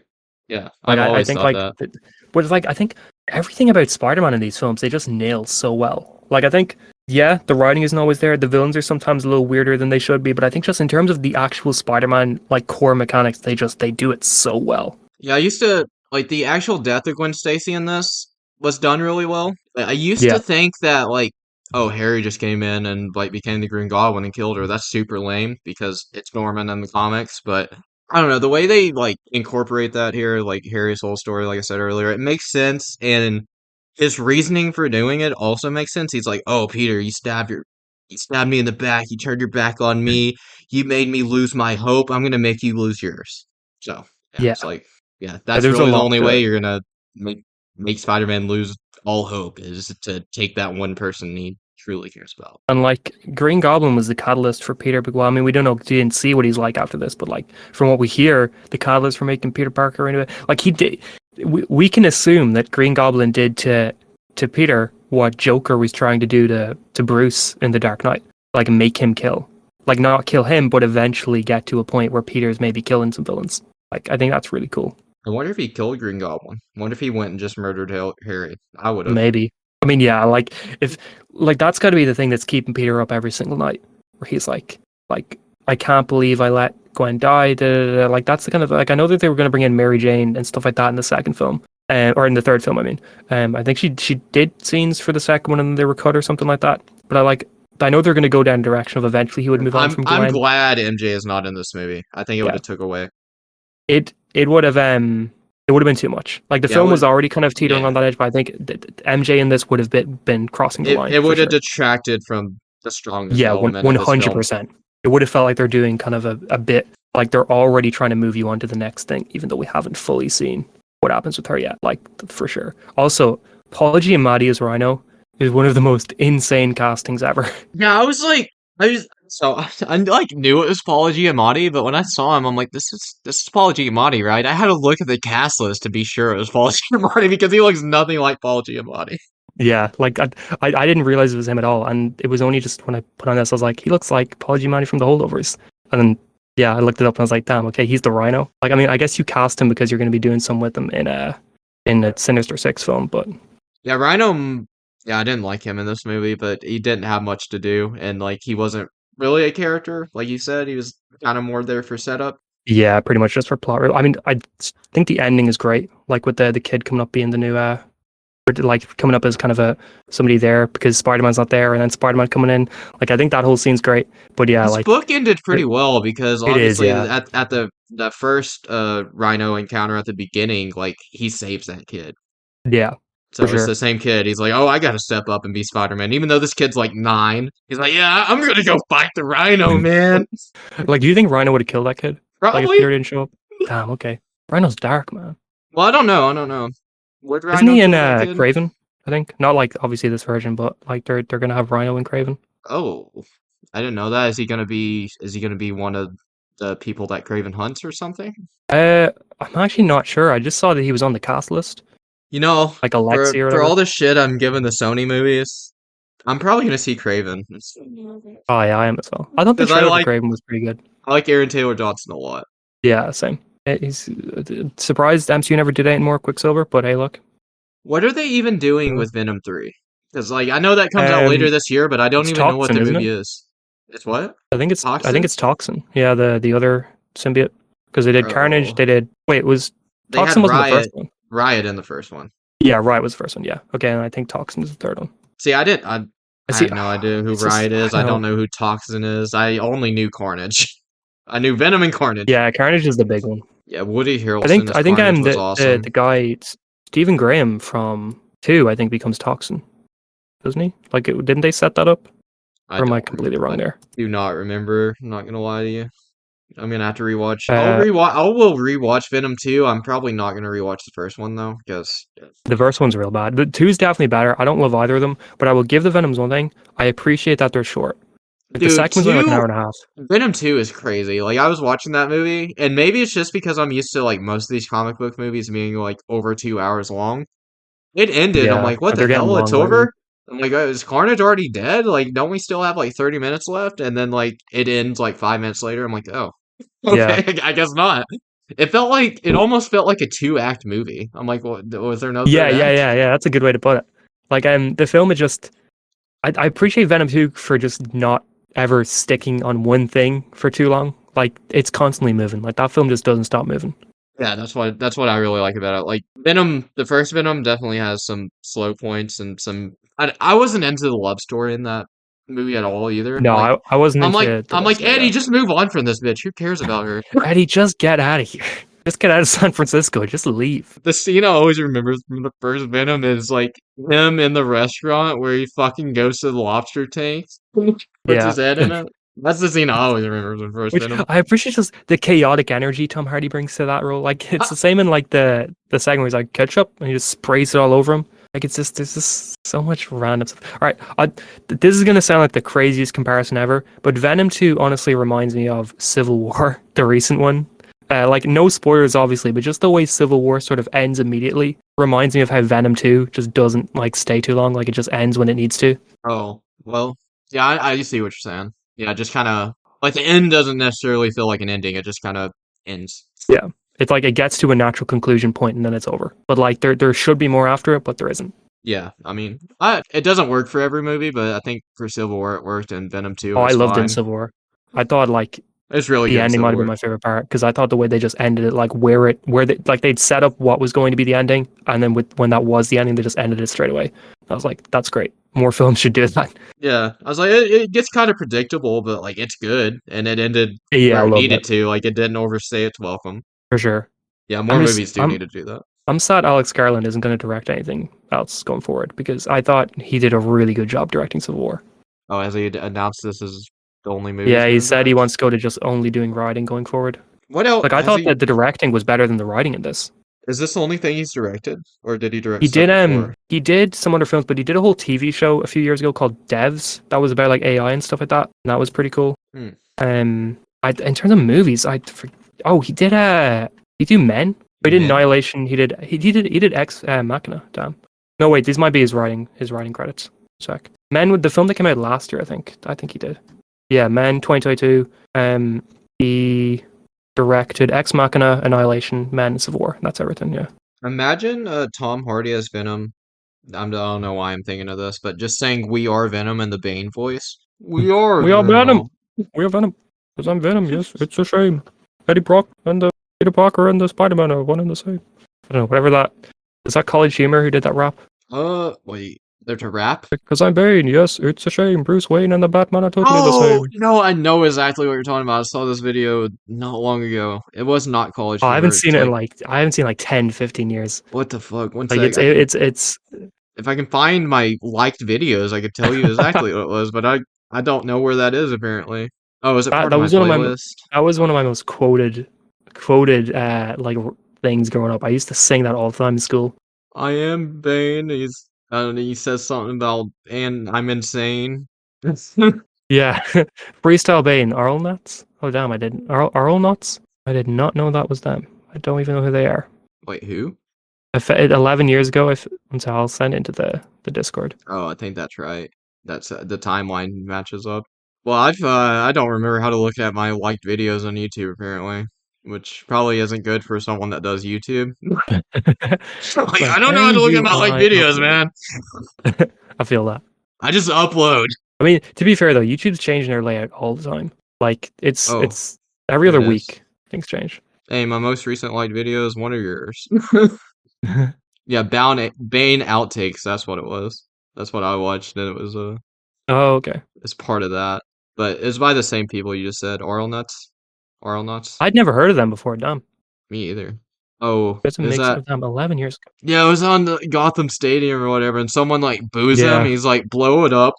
Yeah, Like I've I always think thought like, that. but it's like I think everything about Spider-Man in these films they just nail so well. Like I think Yeah, the writing isn't always there. The villains are sometimes a little weirder than they should be, but I think just in terms of the actual Spider-Man like core mechanics, they do it so well. Yeah, I used to like the actual death of Gwen Stacy in this was done really well. I used to Yeah, think that like, oh, Harry just came in and like became the Green Goblin and killed her. That's super lame because it's Norman in the comics, but I don't know, the way they like incorporate that here, like Harry's whole story, like I said earlier, it makes sense and his reasoning for doing it also makes sense. He's like, "Oh, Peter, you stabbed me in the back. You turned your back on me. You made me lose my hope. I'm gonna make you lose yours." So, yeah, yeah. it's like yeah, that's There's a really the lot only to way it. you're gonna make Spider-Man lose all hope is to take that one person he truly cares about. And like Green Goblin was the catalyst for Peter. But well, I mean, we don't know, we didn't see what he's like after this, but like from what we hear, the catalyst for making Peter Parker into it, like he did. We can assume that Green Goblin did to Peter what Joker was trying to do to Bruce in The Dark Knight, like make him kill, like not kill him, but eventually get to a point where Peter's maybe killing some villains. Like I think that's really cool. I wonder if he killed Green Goblin. I wonder if he went and just murdered Harry. I would have. Maybe. I mean, yeah, like if like that's got to be the thing that's keeping Peter up every single night, where he's like I can't believe I let Gwen die. Da, da, da. Like that's the kind of like I know that they were going to bring in Mary Jane and stuff like that in the second film, or in the third film. I mean, I think she did scenes for the second one and they were cut or something like that. But I know they're going to go down the direction of eventually he would move on from I'm Gwen. glad MJ is not in this movie. I think it would Yeah, have took away. it would have it would have been too much. Like the Yeah, it film was would. already kind of teetering Yeah, on that edge, but I think MJ in this would have been crossing the line it for would have sure. detracted from the strongest Yeah, element of one this hundred film. percent. It would have felt like they're doing kind of a bit like they're already trying to move you on to the next thing, even though we haven't fully seen what happens with her yet. Like for sure. Also, Paula Giamatti as Rhino is one of the most insane castings ever. Yeah, I was like, I was so I like knew it was Paul Giamatti, but when I saw him, I'm like, this is Paul Giamatti, right? I had to look at the cast list to be sure it was Paul Giamatti because he looks nothing like Paul Giamatti. Yeah, like I didn't realize it was him at all, and it was only just when I put on this, I was like, he looks like Paul Giamatti from The Holdovers, and then yeah, I looked it up and I was like, damn, okay, he's the Rhino. Like, I mean, I guess you cast him because you're going to be doing some with him in a Sinister Six film, but Yeah, Rhino. Yeah, I didn't like him in this movie, but he didn't have much to do, and like he wasn't really a character, like you said. He was kind of more there for setup. yeah, pretty much just for plot. I mean, I think the ending is great, like with the kid coming up being the new or like coming up as kind of a somebody there because Spider-Man's not there, and then Spider-Man coming in. Like, I think that whole scene's great. But yeah, This like book ended it, pretty well because it is, obviously yeah, at the first Rhino encounter at the beginning, like he saves that kid. yeah, for So it's sure. the same kid. He's like, "Oh, I got to step up and be Spider-Man," even though this kid's like 9. He's like, "Yeah, I'm gonna go fight the Rhino, man." Like, do you think Rhino would have killed that kid? Like, if Probably. Peter didn't show up? Damn, okay. Rhino's dark, man. Well, I don't know. I don't know. Would Isn't Rhino he in kill that kid? Craven? I think not like obviously this version, but like they're gonna have Rhino in Craven. Oh, I didn't know that. Is he gonna be one of the people that Craven hunts or something? Uh, I'm actually not sure. I just saw that he was on the cast list, You know, like Alexi or for all whatever. the shit I'm giving the Sony movies, I'm probably gonna see Craven Oh yeah, I am as well. I thought the because I trailer for like Craven was pretty good. Aaron Taylor Johnson a lot. Yeah, same. He's surprised MCU never did anything more Quicksilver, but hey, look. What are they even doing Mm. with Venom 3? Because like I know that comes out later Um, this year, but I don't it's even know what Toxin, the isn't movie it? is. It's what? I think Toxin? it's Toxin. Yeah, the other symbiote because they did Carnage. Oh, They did. Wait, was they had Toxin wasn't the first one? Riot in the first one. Yeah, Riot was the first one. Yeah. Okay, and I think Toxin is the third one. See, I I see. had no idea who It's just Riot is. I I know. don't know who Toxin is. I only knew Carnage. I knew Venom and Carnage. Yeah, Carnage is the big one. Yeah, Woody Harrelson as I think Carnage I'm was the awesome. guy Stephen Graham from Two. I think becomes Toxin, doesn't he? Like, didn't they set that up? I Or am I don't completely I wrong there? do not remember. I'm not gonna lie to you. I'm gonna have to rewatch. Uh, I will rewatch Venom 2. I'm probably not gonna rewatch the first one though, because the first one's real bad. The two's definitely better. I don't love either of them, but I will give the Venoms one thing. I appreciate that they're short. Like the dude, second one's only like an hour 2 and a half. Venom 2 is crazy. Like I was watching that movie, and maybe it's just because I'm used to like most of these comic book movies being like over 2 hours long. It ended. I'm Yeah, like, what the they're getting hell? It's long lately. over? I'm like, is Carnage already dead? Like, don't we still have like 30 minutes left? And then like it ends like 5 minutes later. I'm like, oh, Yeah, okay, I guess not. It almost felt like a 2 act movie. I'm like, what, was there no yeah, third yeah, act? yeah, yeah. That's a good way to put it. Like, the film is just I appreciate Venom 2 for just not ever sticking on one thing for too long. Like it's constantly moving. Like that film just doesn't stop moving. Yeah, that's what I really like about it. Like Venom, the first Venom definitely has some slow points and some. I wasn't into the love story in that movie at all either. No, Like I wasn't I'm like into the I'm love like story. Eddie, Yeah. just move on from this bitch. Who cares about her? Eddie, just get out of here. Just get out of San Francisco. Just leave. The scene I always remember from the first Venom is like him in the restaurant where he fucking goes to the lobster tank, puts Yeah. his head in it. That's the scene I always remember from the first Which Venom. I appreciate just the chaotic energy Tom Hardy brings to that role. Like it's I, the same in like the second where he's like ketchup and he just sprays it all over him. Like it's just there's just so much random stuff. All right, this is gonna sound like the craziest comparison ever, but Venom 2 honestly reminds me of Civil War, the recent one. Like no spoilers obviously, but just the way Civil War sort of ends immediately reminds me of how Venom 2 just doesn't like stay too long. Like it just ends when it needs to. oh well, yeah, I see what you're saying. Yeah, just kind of like the end doesn't necessarily feel like an ending. It just kind of ends. Yeah. It's like it gets to a natural conclusion point and then it's over. But like there should be more after it, but there isn't. Yeah, I mean, it doesn't work for every movie, but I think for Civil War it worked, and Venom 2 Oh, I was loved it in fine. Civil War. I thought like It's really the good in ending Civil might have been War. my favorite part because I thought the way they just ended it, like where they like they'd set up what was going to be the ending, and then when that was the ending, they just ended it straight away. I was like, that's great. More films should do that. Yeah, I was like, it gets kind of predictable, but like it's good, and it ended Yeah, I where it love needed that to. Like it didn't overstay its welcome. for sure. Yeah, more I'm just movies do need to do that. I'm sad Alex Garland isn't going to direct anything else going forward because I thought he did a really good job directing Civil War. Oh, has he announced this is the only movie he's Yeah, he gonna said he direct? wants to go to just only doing writing going forward. What else Like I has thought he? that the directing was better than the writing in this. Is this the only thing he's directed, or did he direct He stuff did before? he did some other films, but he did a whole TV show a few years ago called Devs that was about like AI and stuff like that. And that was pretty cool. Hmm. In terms of movies, he did he do Men. He did Men? Annihilation. He did Ex Machina. Damn. No wait, these might be his writing credits. Check. Men with the film that came out last year. I think he did. Yeah, Men 2022. He directed Ex Machina, Annihilation, Men, Civil War. That's everything. Yeah. Imagine Tom Hardy as Venom. I don't know why I'm thinking of this, but just saying "We are Venom" in the Bane voice. We are We are Venom. Venom. We are Venom. Because I'm Venom. Yes, it's a shame. Eddie Brock and Peter Parker and the Spider-Man are one and the same. I don't know. Whatever that is. That College Humor who did that rap. Wait, they're to rap? Because I'm Bane. Yes, it's a shame. Bruce Wayne and the Batman are totally the Oh, same. no, I know exactly what you're talking about. I saw this video not long ago. It was not College Oh, I haven't Humor. seen It's it in like, I haven't seen like 10, 15 years. what the fuck? One Like sec. it's If I can find my liked videos, I could tell you exactly what it was, but I don't know where that is apparently. Oh, is it that part of my was one of my playlist? that was one of my most quoted like things growing up. I used to sing that all the time in school. I am Bane. He says something about and I'm insane. Yeah, Freestyle Bane, Arl Nuts. Oh damn, I didn't Arl Nuts. I did not know that was them. I don't even know who they are. Wait, who? 11 years ago. So I'll send it into the Discord. Oh, I think that's right. That's the timeline matches up. Well, I don't remember how to look at my liked videos on YouTube apparently, which probably isn't good for someone that does YouTube. Like, I don't know how to look at my liked videos, man. I feel that. I just upload. I mean, to be fair though, YouTube's changing their layout all the time. Like it's Oh, every other it is. week things change. Hey, my most recent liked video is one of yours. Yeah, Bane outtakes. That's what it was. That's what I watched, and it was Oh, okay. it's part of that. But it's by the same people you just said. Oral Nuts. Oral Nuts. I'd never heard of them before. Damn, Me either. Oh, it's a is mix that? of them 11 years ago. Yeah, it was on the Gotham Stadium or whatever, and someone like boos him. Yeah. He's like, blow it up.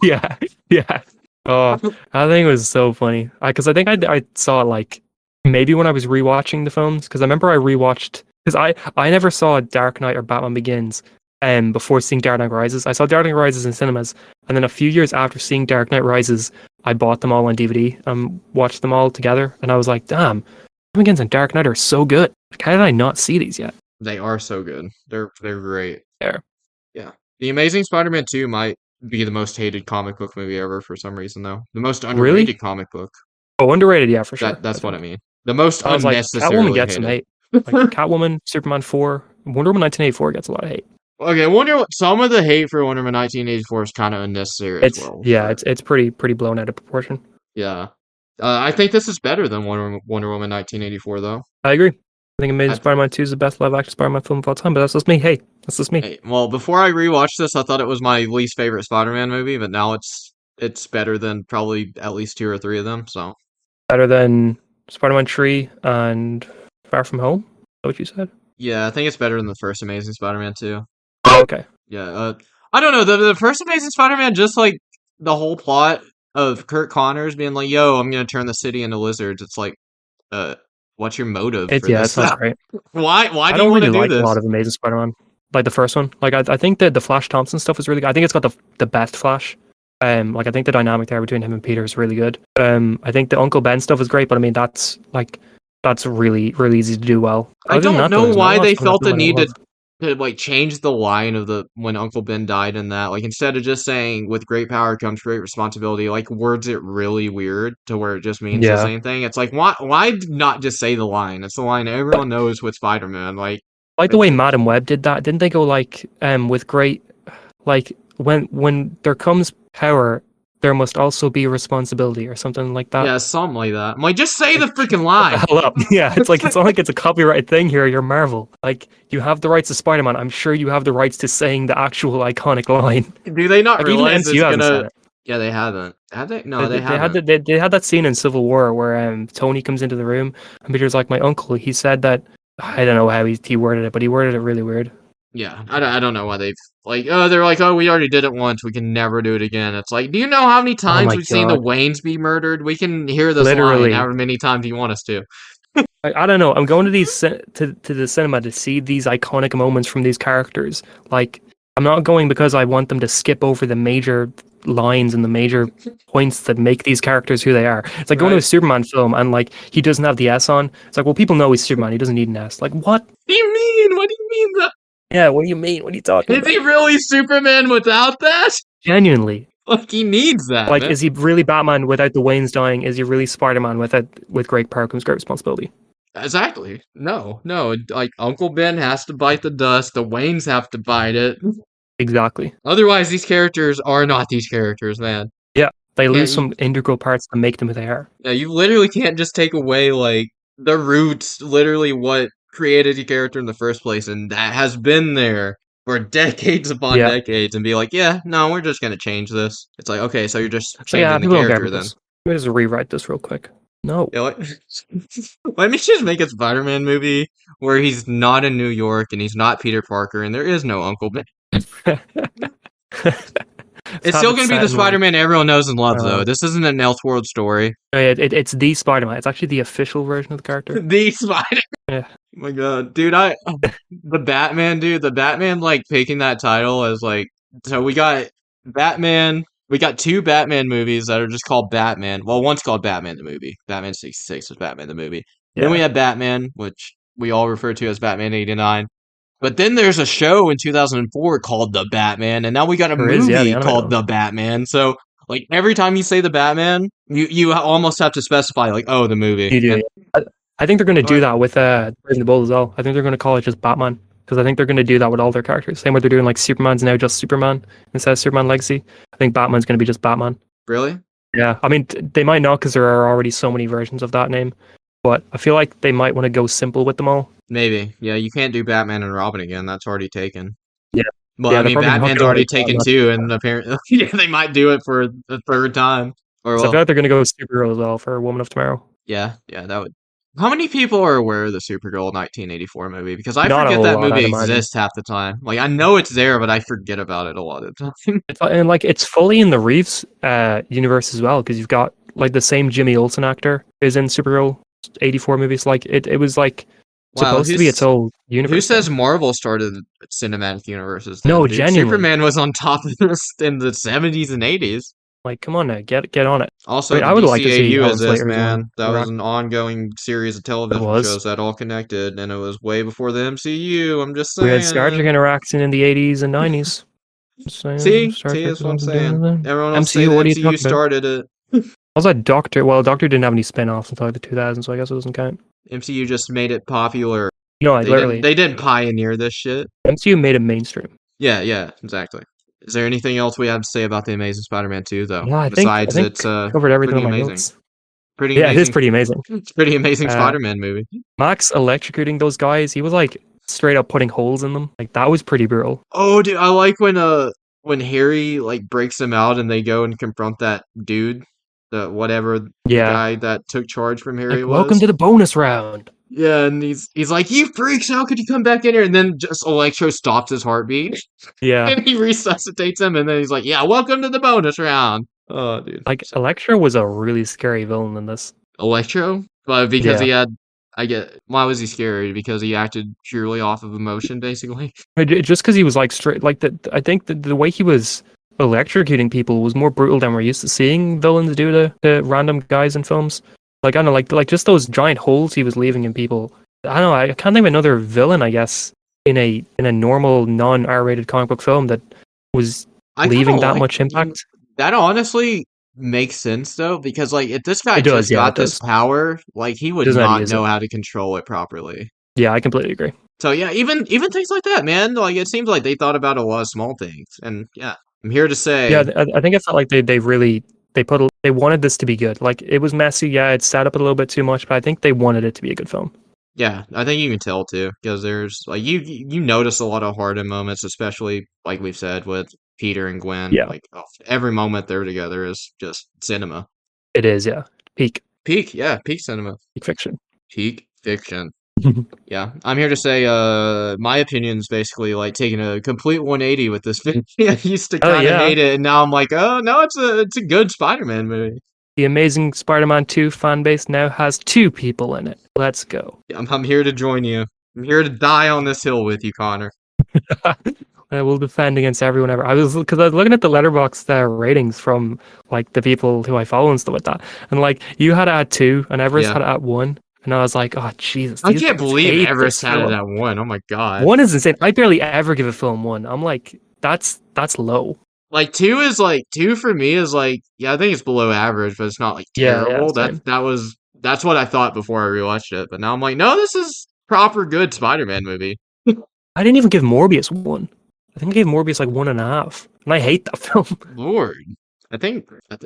Yeah, yeah. Oh, I think it was so funny. Because I think I saw it like maybe when I was rewatching the films. Because I remember I rewatched because I never saw Dark Knight or Batman Begins before seeing Dark Knight Rises. I saw Dark Knight Rises in cinemas, and then a few years after seeing Dark Knight Rises, I bought them all on DVD and watched them all together. And I was like, damn, Batman Begins and Dark Knight are so good. Like, how did I not see these yet? They are so good. They're great. There. Yeah. The Amazing Spider-Man 2 might be the most hated comic book movie ever for some reason though. The most underrated Really? comic book. Oh, underrated, yeah, for sure. That's what I mean. The most I was like, unnecessarily Catwoman gets some hated. hate. Like Catwoman, Superman 4, Wonder Woman 1984 gets a lot of hate. Okay, some of the hate for Wonder Woman 1984 is kind of unnecessary as well. But It's pretty blown out of proportion. yeah, I think this is better than Wonder Woman 1984 though. I agree. I think Amazing I, Spider-Man 2 is the best live-action Spider-Man film of all time, but that's just me. Hey, that's just me. hey, well, before I rewatched this, I thought it was my least favorite Spider-Man movie, but now it's better than probably at least 2 or 3 of them. So Better than Spider-Man 3 and Far From Home? Is that what you said? yeah, I think it's better than the first Amazing Spider-Man 2. Okay. Yeah, I don't know. The first Amazing Spider-Man, just like the whole plot of Kurt Connors being like, "Yo, I'm gonna turn the city into lizards." It's like, uh, what's your motive for It this? sounds great. Why I do you don't want to really do like a this? lot of Amazing Spider-Man. Like the first one. Like I think that the Flash Thompson stuff is really good. I think it's got the best Flash. Like I think the dynamic there between him and Peter is really good. I think the Uncle Ben stuff is great, but I mean that's really easy to do well. I Other than don't that, though, know there's not why much they from that felt film the I don't need love. to like change the line of the when Uncle Ben died in that. Like instead of just saying with great power comes great responsibility, like words it really weird to where it just means the Yeah, same thing. It's like why not just say the line? It's the line but everyone knows with Spider-Man. like the It, way it, Madam Web did that, didn't they go like with great like when there comes power, there must also be responsibility or something like that. yeah, something like that. I'm like, just say the Like, freaking shut the line. hell up. Yeah, it's like it's not like it's a copyright thing here. You're Marvel. Like you have the rights to Spider-Man. I'm sure you have the rights to saying the actual iconic line. Do they not Like even the realize it's MCU hasn't said gonna? it. Yeah, they haven't. Have they? No, they They had haven't. they had that scene in Civil War where Tony comes into the room and Peter's like, my uncle. He said that I don't know how he worded it, but he worded it really weird. Yeah, I don't know why they've they're like, oh, we already did it once, we can never do it again. It's like, do you know how many Oh times my we've seen the god, Waynes be murdered? We can hear this line literally. however many times you want us to. I don't know. I'm going to to the cinema to see these iconic moments from these characters. Like I'm not going because I want them to skip over the major lines and the major points that make these characters who they are. It's like going to a Right? Superman film and like he doesn't have the S on. It's like, well, people know he's Superman. He doesn't need an S. Like what? What do you mean? What do you mean that? Yeah. What do you mean? What are you talking Is he about? really Superman without that? Genuinely. Like he needs that, Like, man. is he really Batman without the Waynes dying? Is he really Spider-Man with great power comes great responsibility? Exactly. No, no. Like Uncle Ben has to bite the dust. The Waynes have to bite it. Exactly. Otherwise, these characters are not these characters, man. Yeah. They Can't lose you? some integral parts to make them who they are. Yeah, you literally can't just take away like the roots, literally what created the character in the first place, and that has been there for decades upon Yeah. decades, and be like, yeah, no, we're just gonna change this. It's like, okay, so you're just So yeah, changing the people don't care character about then. this. Let me just rewrite this real quick. No. Yeah, let me just make a Spider-Man movie where he's not in New York and he's not Peter Parker and there is no Uncle Ben. Let's It's have still it gonna be set the in like Spider-Man everyone knows and loves, though. uh, This isn't an Elseworld story. it's the Spider-Man. It's actually the official version of the character. The Spider. Yeah. Oh my god, dude, the Batman, dude, the Batman like picking that title as like so we got Batman, we got 2 Batman movies that are just called Batman. Well, one's called Batman the movie. Batman 66 is Batman the movie. Then we Yeah. have Batman, which we all refer to as Batman 89. But then there's a show in 2004 called The Batman, and now we got a There is, yeah, the movie animated called one. The Batman. So like every time you say the Batman, you almost have to specify like, oh, the movie. You do. And Yeah. I think they're going to do like, that with Brave and the Bold as well. I think they're going to call it just Batman because I think they're going to do that with all their characters. Same way they're doing like Superman's now just Superman instead of Superman Legacy. I think Batman's going to be just Batman. really? Yeah, I mean they might not because there are already so many versions of that name, but I feel like they might want to go simple with them all. Maybe. Yeah, you can't do Batman and Robin again. That's already taken. Yeah, Well, I yeah, they're mean, probably not Batman's going to already like taken not. too, and apparently, yeah, they might do it for the 3rd time. Or So I feel well, like they're going to go with Supergirl as well for Woman of Tomorrow. yeah, that would. How many people are aware of the Supergirl 1984 movie? Because I Not a forget whole that lot, movie I'd imagine. exists half the time. Like I know it's there, but I forget about it a lot of the time. And like it's fully in the Reeves universe as well because you've got like the same Jimmy Olsen actor is in Supergirl 84 movies. Like it was like Wow, supposed to be its whole who universe says thing. Marvel started cinematic universes then, No, dude? genuinely. Superman was on top of this in the 70s and 80s. Like, come on now, get on it. I Also, mean, the I would like to see DCAU Helen exists, Slater's man. That was Iraq. an ongoing series of It television was. shows that all connected, and it was way before the MCU. I'm just We had Star Trek saying. interacting in the 80s and 90s. Just saying, See, Star Trek that's has what I'm nothing to do with saying. it. Everyone else say MCU, the what are you MCU talking about? started it. Also, Doctor. Well, Doctor didn't have any spin-offs until like the 2000s, so I guess it doesn't count. MCU just made it popular. No, I literally They didn't pioneer this shit. MCU made it mainstream. Yeah, yeah, exactly. Is there anything else we have to say about the Amazing Spider-Man 2, though? No, I Besides, think it's covered everything pretty on my amazing. notes. Pretty Yeah, it is amazing. pretty amazing. It's pretty amazing Uh, Spider-Man movie. Max electrocuting those guys, he was like straight up putting holes in them. Like that was pretty brutal. Oh, dude, I like when Harry like breaks them out and they go and confront that dude, the whatever the Yeah. guy that took charge from Harry Like, welcome was. to the bonus round. Yeah, and he's like, "You freaks, how could you come back in here?" And then just Electro stops his heartbeat Yeah. and he resuscitates him and then he's like, "Yeah, welcome to the bonus round." Oh, dude. Like Electra was a really scary villain in this. Electro? But because Yeah. he had I get why was he scary? Because he acted purely off of emotion, basically. Just because he was like straight, like I think that the way he was electrocuting people was more brutal than we're used to seeing villains do to random guys in films. Like I don't know, like just those giant holes he was leaving in people. I don't know. I can't think of another villain, I guess, in a normal non R-rated comic book film that was I kind leaving of that like much impact. that honestly makes sense though, because like if this guy It does, just yeah, it got this does. power, like he He would doesn't know how to not use it. know how to control it properly. Yeah, I completely agree. So yeah, even things like that, man. Like it seems like they thought about a lot of small things. And yeah, I'm here to Yeah, say, I think it felt like they really they wanted this to be good. Like it was messy, yeah, it set up a little bit too much, but I think they wanted it to be a good film. yeah, I think you can tell too, because there's like you notice a lot of heart-in moments, especially like we've said with Peter and Gwen. Yeah, Like oh, every moment they're together is just cinema. it is. Yeah, peak Peak, yeah, peak cinema. peak fiction. Peak fiction. Yeah, I'm here to say, my opinion's basically like taking a complete 180 with this film. I used to Oh kind of yeah, hate it, and now I'm like, oh no, it's a good Spider-Man movie. the Amazing Spider-Man 2 fan base now has two people in it. Let's go. I'm here to join you. I'm here to die on this hill with you, Connor. I will defend against everyone ever. I was looking at the letterbox ratings from like the people who I follow and stuff like that, and like you had it at 2, and Everest Yeah, had it at 1, and I was like, oh Jesus, I these can't guys believe hate Everest this had it film. at one. Oh my God. 1 is insane. I barely ever give a film 1. I'm like, that's low. Like two is like two for me is like yeah, I think it's below average, but it's not like Yeah, yeah, terrible. same. That's what I thought before I rewatched it, but now I'm like, no, this is proper good Spider-Man movie. I didn't even give Morbius 1. I think I gave Morbius like 1.5, and I hate that film. Lord.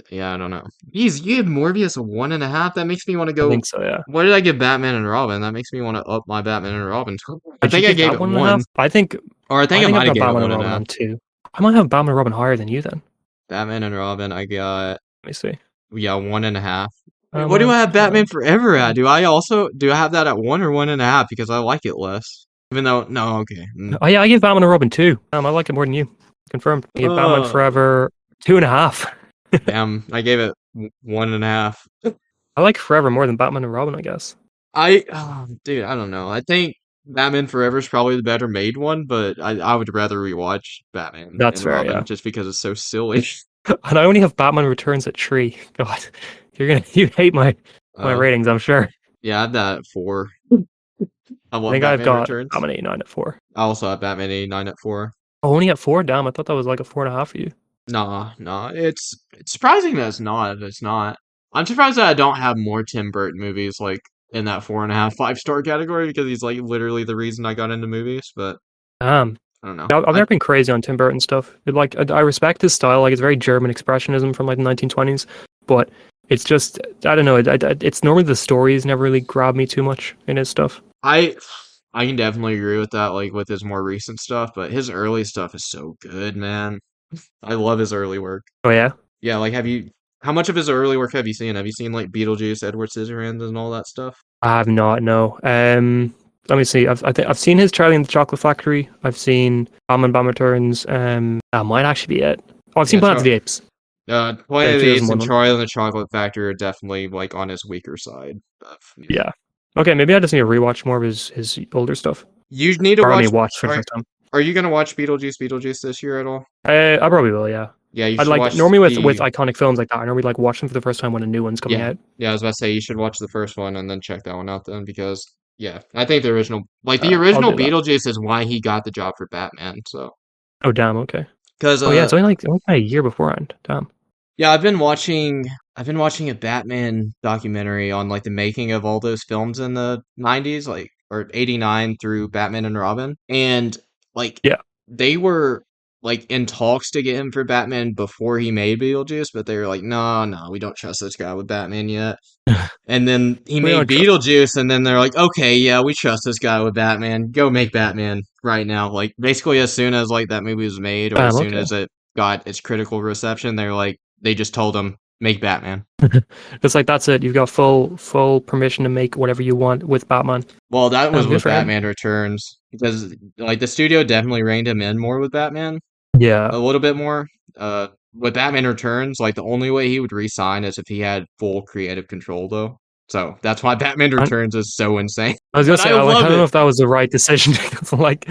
Yeah, I don't know. Jeez, you give Morbius a 1.5? That makes me want to I go. think so. Yeah. What did I give Batman and Robin? That makes me want to up my Batman and Robin. I Did you think I give gave that it 1.5? one, or I think I I think I've might have got gave it Batman one and and a Robin half. on 2. I might have Batman and Robin higher than you then. Batman and Robin, I got Let me see. yeah 1.5. Wait, what do Batman I have Batman and Forever at? Robin. Do I have that at 1 or 1.5? Because I like it less. Even though no, okay. Oh yeah, I gave Batman and Robin 2. I like it more than you. Confirmed. I gave Batman Oh, Forever 2.5. damn! I gave it 1.5. I like Forever more than Batman and Robin, I guess. Dude, I don't know. I think Batman Forever is probably the better made one, but I would rather rewatch Batman That's and fair, Robin yeah. just because it's so silly. And I only have Batman Returns at 3. God, you hate my Oh, ratings, I'm sure. yeah, I have that at 4. I I love think I've Batman got Returns. Batman 89 at 4. I also have Batman 89 at 4. Oh, only at 4? Damn, I thought that was like a 4.5 for you. Nah, nah. It's surprising that it's not. It's not. I'm surprised that I don't have more Tim Burton movies like in that 4.5, 5-star category because he's like literally the reason I got into movies. But Damn. I don't know. I've never been crazy on Tim Burton stuff. Like I respect his style, like it's very German expressionism from like the 1920s, but it's just I don't know. It's normally the stories never really grab me too much in his stuff. I I can definitely agree with that, like with his more recent stuff, but his early stuff is so good, man. I love his early work. Oh yeah, Yeah, like how much of his early work have you seen? Have you seen like Beetlejuice, Edward Scissorhands, and all that stuff? I have not. No. Let me see. I've seen his Charlie and the Chocolate Factory. I've seen Batman Returns. That might actually be it. Oh, I've seen Yeah, Planet of the Apes. Planet The of the Apes 2001 and one. Charlie and the Chocolate Factory are definitely like on his weaker side of music. Yeah. Okay, maybe I just need to rewatch more of his older stuff. You need to Or I watch. mean, watch for the Are first time. are you gonna watch Beetlejuice this year at all? I probably will. Yeah. Yeah, you I'd should like watch normally with the. iconic films like that. I normally like watch them for the first time when a new one's coming Yeah, out. yeah. I was about to say you should watch the first one and then check that one out then because yeah, I think the I'll original do that. Beetlejuice is why he got the job for Batman. So Oh damn. Okay. because Oh yeah, it's only like a year beforehand. Damn. yeah, I've been watching a Batman documentary on like the making of all those films in the 90s, like or 89 through Batman and Robin. And like Yeah. they were like in talks to get him for Batman before he made Beetlejuice, but they were like, no, no, we don't trust this guy with Batman yet. And then he We made don't trust. Beetlejuice, and then they're like, okay, yeah, we trust this guy with Batman. Go make Batman right now. Like basically, as soon as like that movie was made, or as soon Okay. as it got its critical reception, they're like, they just told him make Batman. It's like that's it. You've got full permission to make whatever you want with Batman. Well, that was Good with for him. Batman Returns because like the studio definitely reined him in more with Batman, Yeah. a little bit more. With Batman Returns, like the only way he would resign is if he had full creative control, though. So that's why Batman And Returns is so insane. I was gonna But say, I I love don't know it. if that was the right decision. Like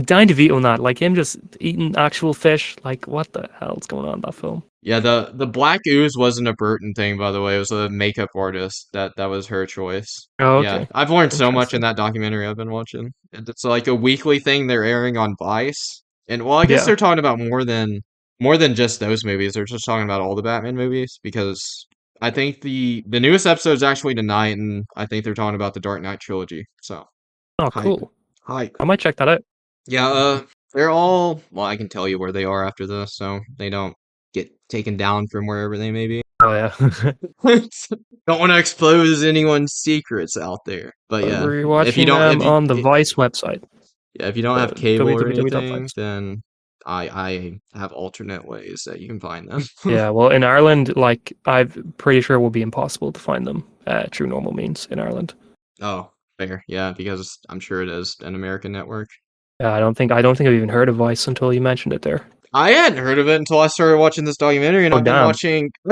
Danny DeVito, not like him, just eating actual fish. Like, what the hell's going on in that film? Yeah, the black ooze wasn't a Burton thing, by the way. It was a makeup artist that was her choice. Oh, Yeah, okay, I've learned so much in interesting. that documentary I've been watching. It's like a weekly thing they're airing on Vice, and well, I guess Yeah. they're talking about more than just those movies. They're just talking about all the Batman movies because I think the newest episode is actually tonight, and I think they're talking about the Dark Knight trilogy. So Oh, hype, cool. hype. I might check that out. Yeah, they're all well. I can tell you where they are after this, so they don't get taken down from wherever they may be. Oh yeah. Don't want to expose anyone's secrets out there. But yeah, We're if you watching don't, them on the Vice website. yeah, if you don't have cable or anything, www.vice. then I have alternate ways that you can find them. Yeah, well, in Ireland, like I'm pretty sure it will be impossible to find them through normal means in Ireland. Oh, fair. Yeah, because I'm sure it is an American network. Yeah, I don't think I've even heard of Vice until you mentioned it there. I hadn't heard of it until I started watching this documentary, and Oh damn. I've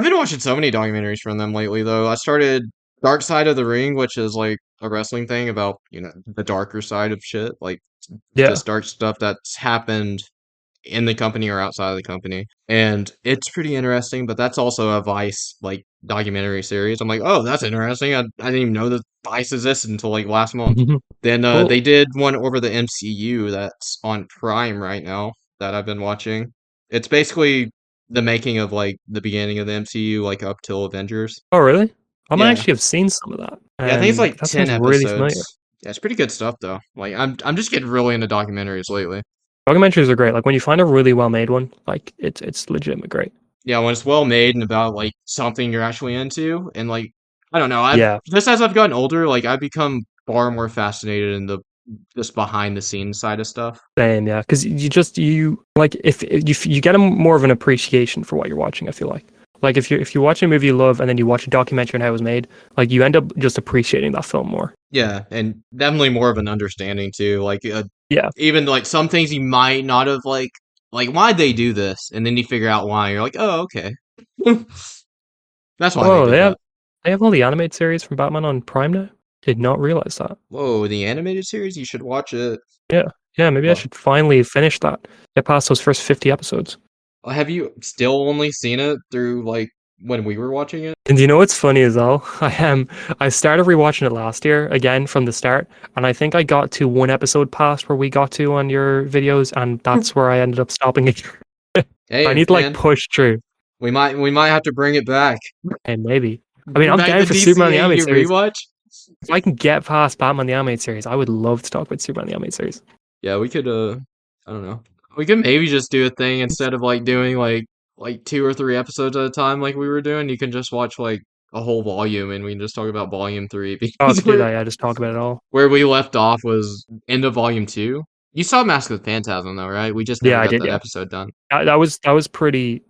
been watching so many documentaries from them lately though. I started Dark Side of the Ring, which is like a wrestling thing about, the darker side of shit, like Yeah. just dark stuff that's happened in the company or outside of the company. And it's pretty interesting, but that's also a Vice like documentary series. I'm like, oh, that's interesting. I didn't even know that Vice existed until like last month. Then Cool. they did one over the MCU that's on Prime right now that I've been watching. It's basically the making of like the beginning of the MCU, like up till Avengers. Oh really? I might Yeah. actually have seen some of that, Yeah, I think it's and like that 10 sounds really familiar. episodes. Yeah, it's pretty good stuff though. Like I'm just getting really into documentaries lately. Documentaries are great. Like when you find a really well made one, like it's legitimate great. Yeah, when it's well made and about like something you're actually into, and like I don't know, I've Yeah, just as I've gotten older, like I've become far more fascinated in the just behind the scenes side of stuff. same. Yeah, because you like if you get a more of an appreciation for what you're watching. I feel like if you watch a movie you love and then you watch a documentary on how it was made, like you end up just appreciating that film more. Yeah, and definitely more of an understanding too. Like Yeah. even like some things you might not have like why'd they do this, and then you figure out why. You're like, oh, okay, that's why they Oh, did that. they have all the animated series from Batman on Prime now. Did not realize that. Whoa, the animated series, you should watch it. Yeah, yeah. Maybe I Well, should finally finish that. Get past those first 50 episodes. have you still only seen it through like when we were watching it? And you know what's funny as well? I started rewatching it last year again from the start, and I think I got to one episode past where we got to on your videos, and that's where I ended up stopping it. I Hey, need to like man, push through, we might have to bring it back. and maybe. I mean, Bring I'm back down the for Superman the Animated DCAU Series. rewatch. If I can get past Batman the Animated Series, I would love to talk about Superman the Animated Series. Yeah, we could I don't know. We could maybe just do a thing instead of like doing like 2 or 3 episodes at a time like we were doing. You can just watch like a whole volume and we can just talk about volume 3 Oh, I because could do that. Yeah, just talk about it all. where we left off was end of volume 2. You saw Mask of the Phantasm though, right? We just never Yeah, I got did. that Yeah, episode done. that was pretty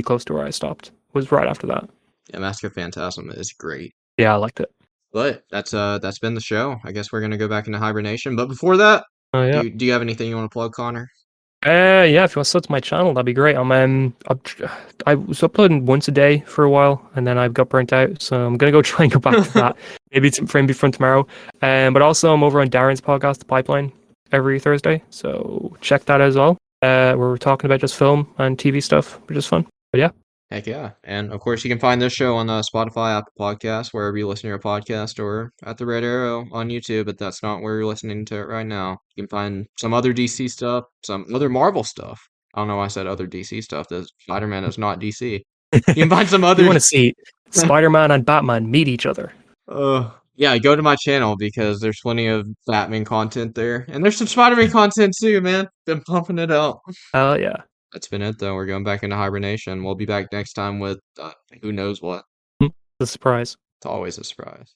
close to where I stopped. Was right after that. Yeah, Mask of Phantasm is great. Yeah, I liked it. But that's been the show. I guess we're gonna go back into hibernation. But before that, Oh do yeah. you have anything you want to plug, Connor? Yeah, if you want to sub to my channel, that'd be great. I was uploading once a day for a while, and then I got burnt out, so I'm gonna go try and go back to that. maybe from tomorrow. But also I'm over on Darren's podcast, The Pipeline, every Thursday, so check that out as well. Where we're talking about just film and TV stuff, which is fun. But yeah, Heck yeah. And of course, you can find this show on Spotify, Apple Podcasts, wherever you listen to your podcast, or at the Red Arrow on YouTube, but that's not where you're listening to it right now. You can find some other DC stuff, some other Marvel stuff. I don't know why I said other DC stuff. Spider-Man is not DC. You can find some you other. want to see Spider-Man and Batman meet each other. Yeah, go to my channel because there's plenty of Batman content there. And there's some Spider-Man content too, man. Been pumping it out. Oh yeah. That's been it though. We're going back into hibernation. We'll be back next time with who knows what. The surprise. It's always a surprise.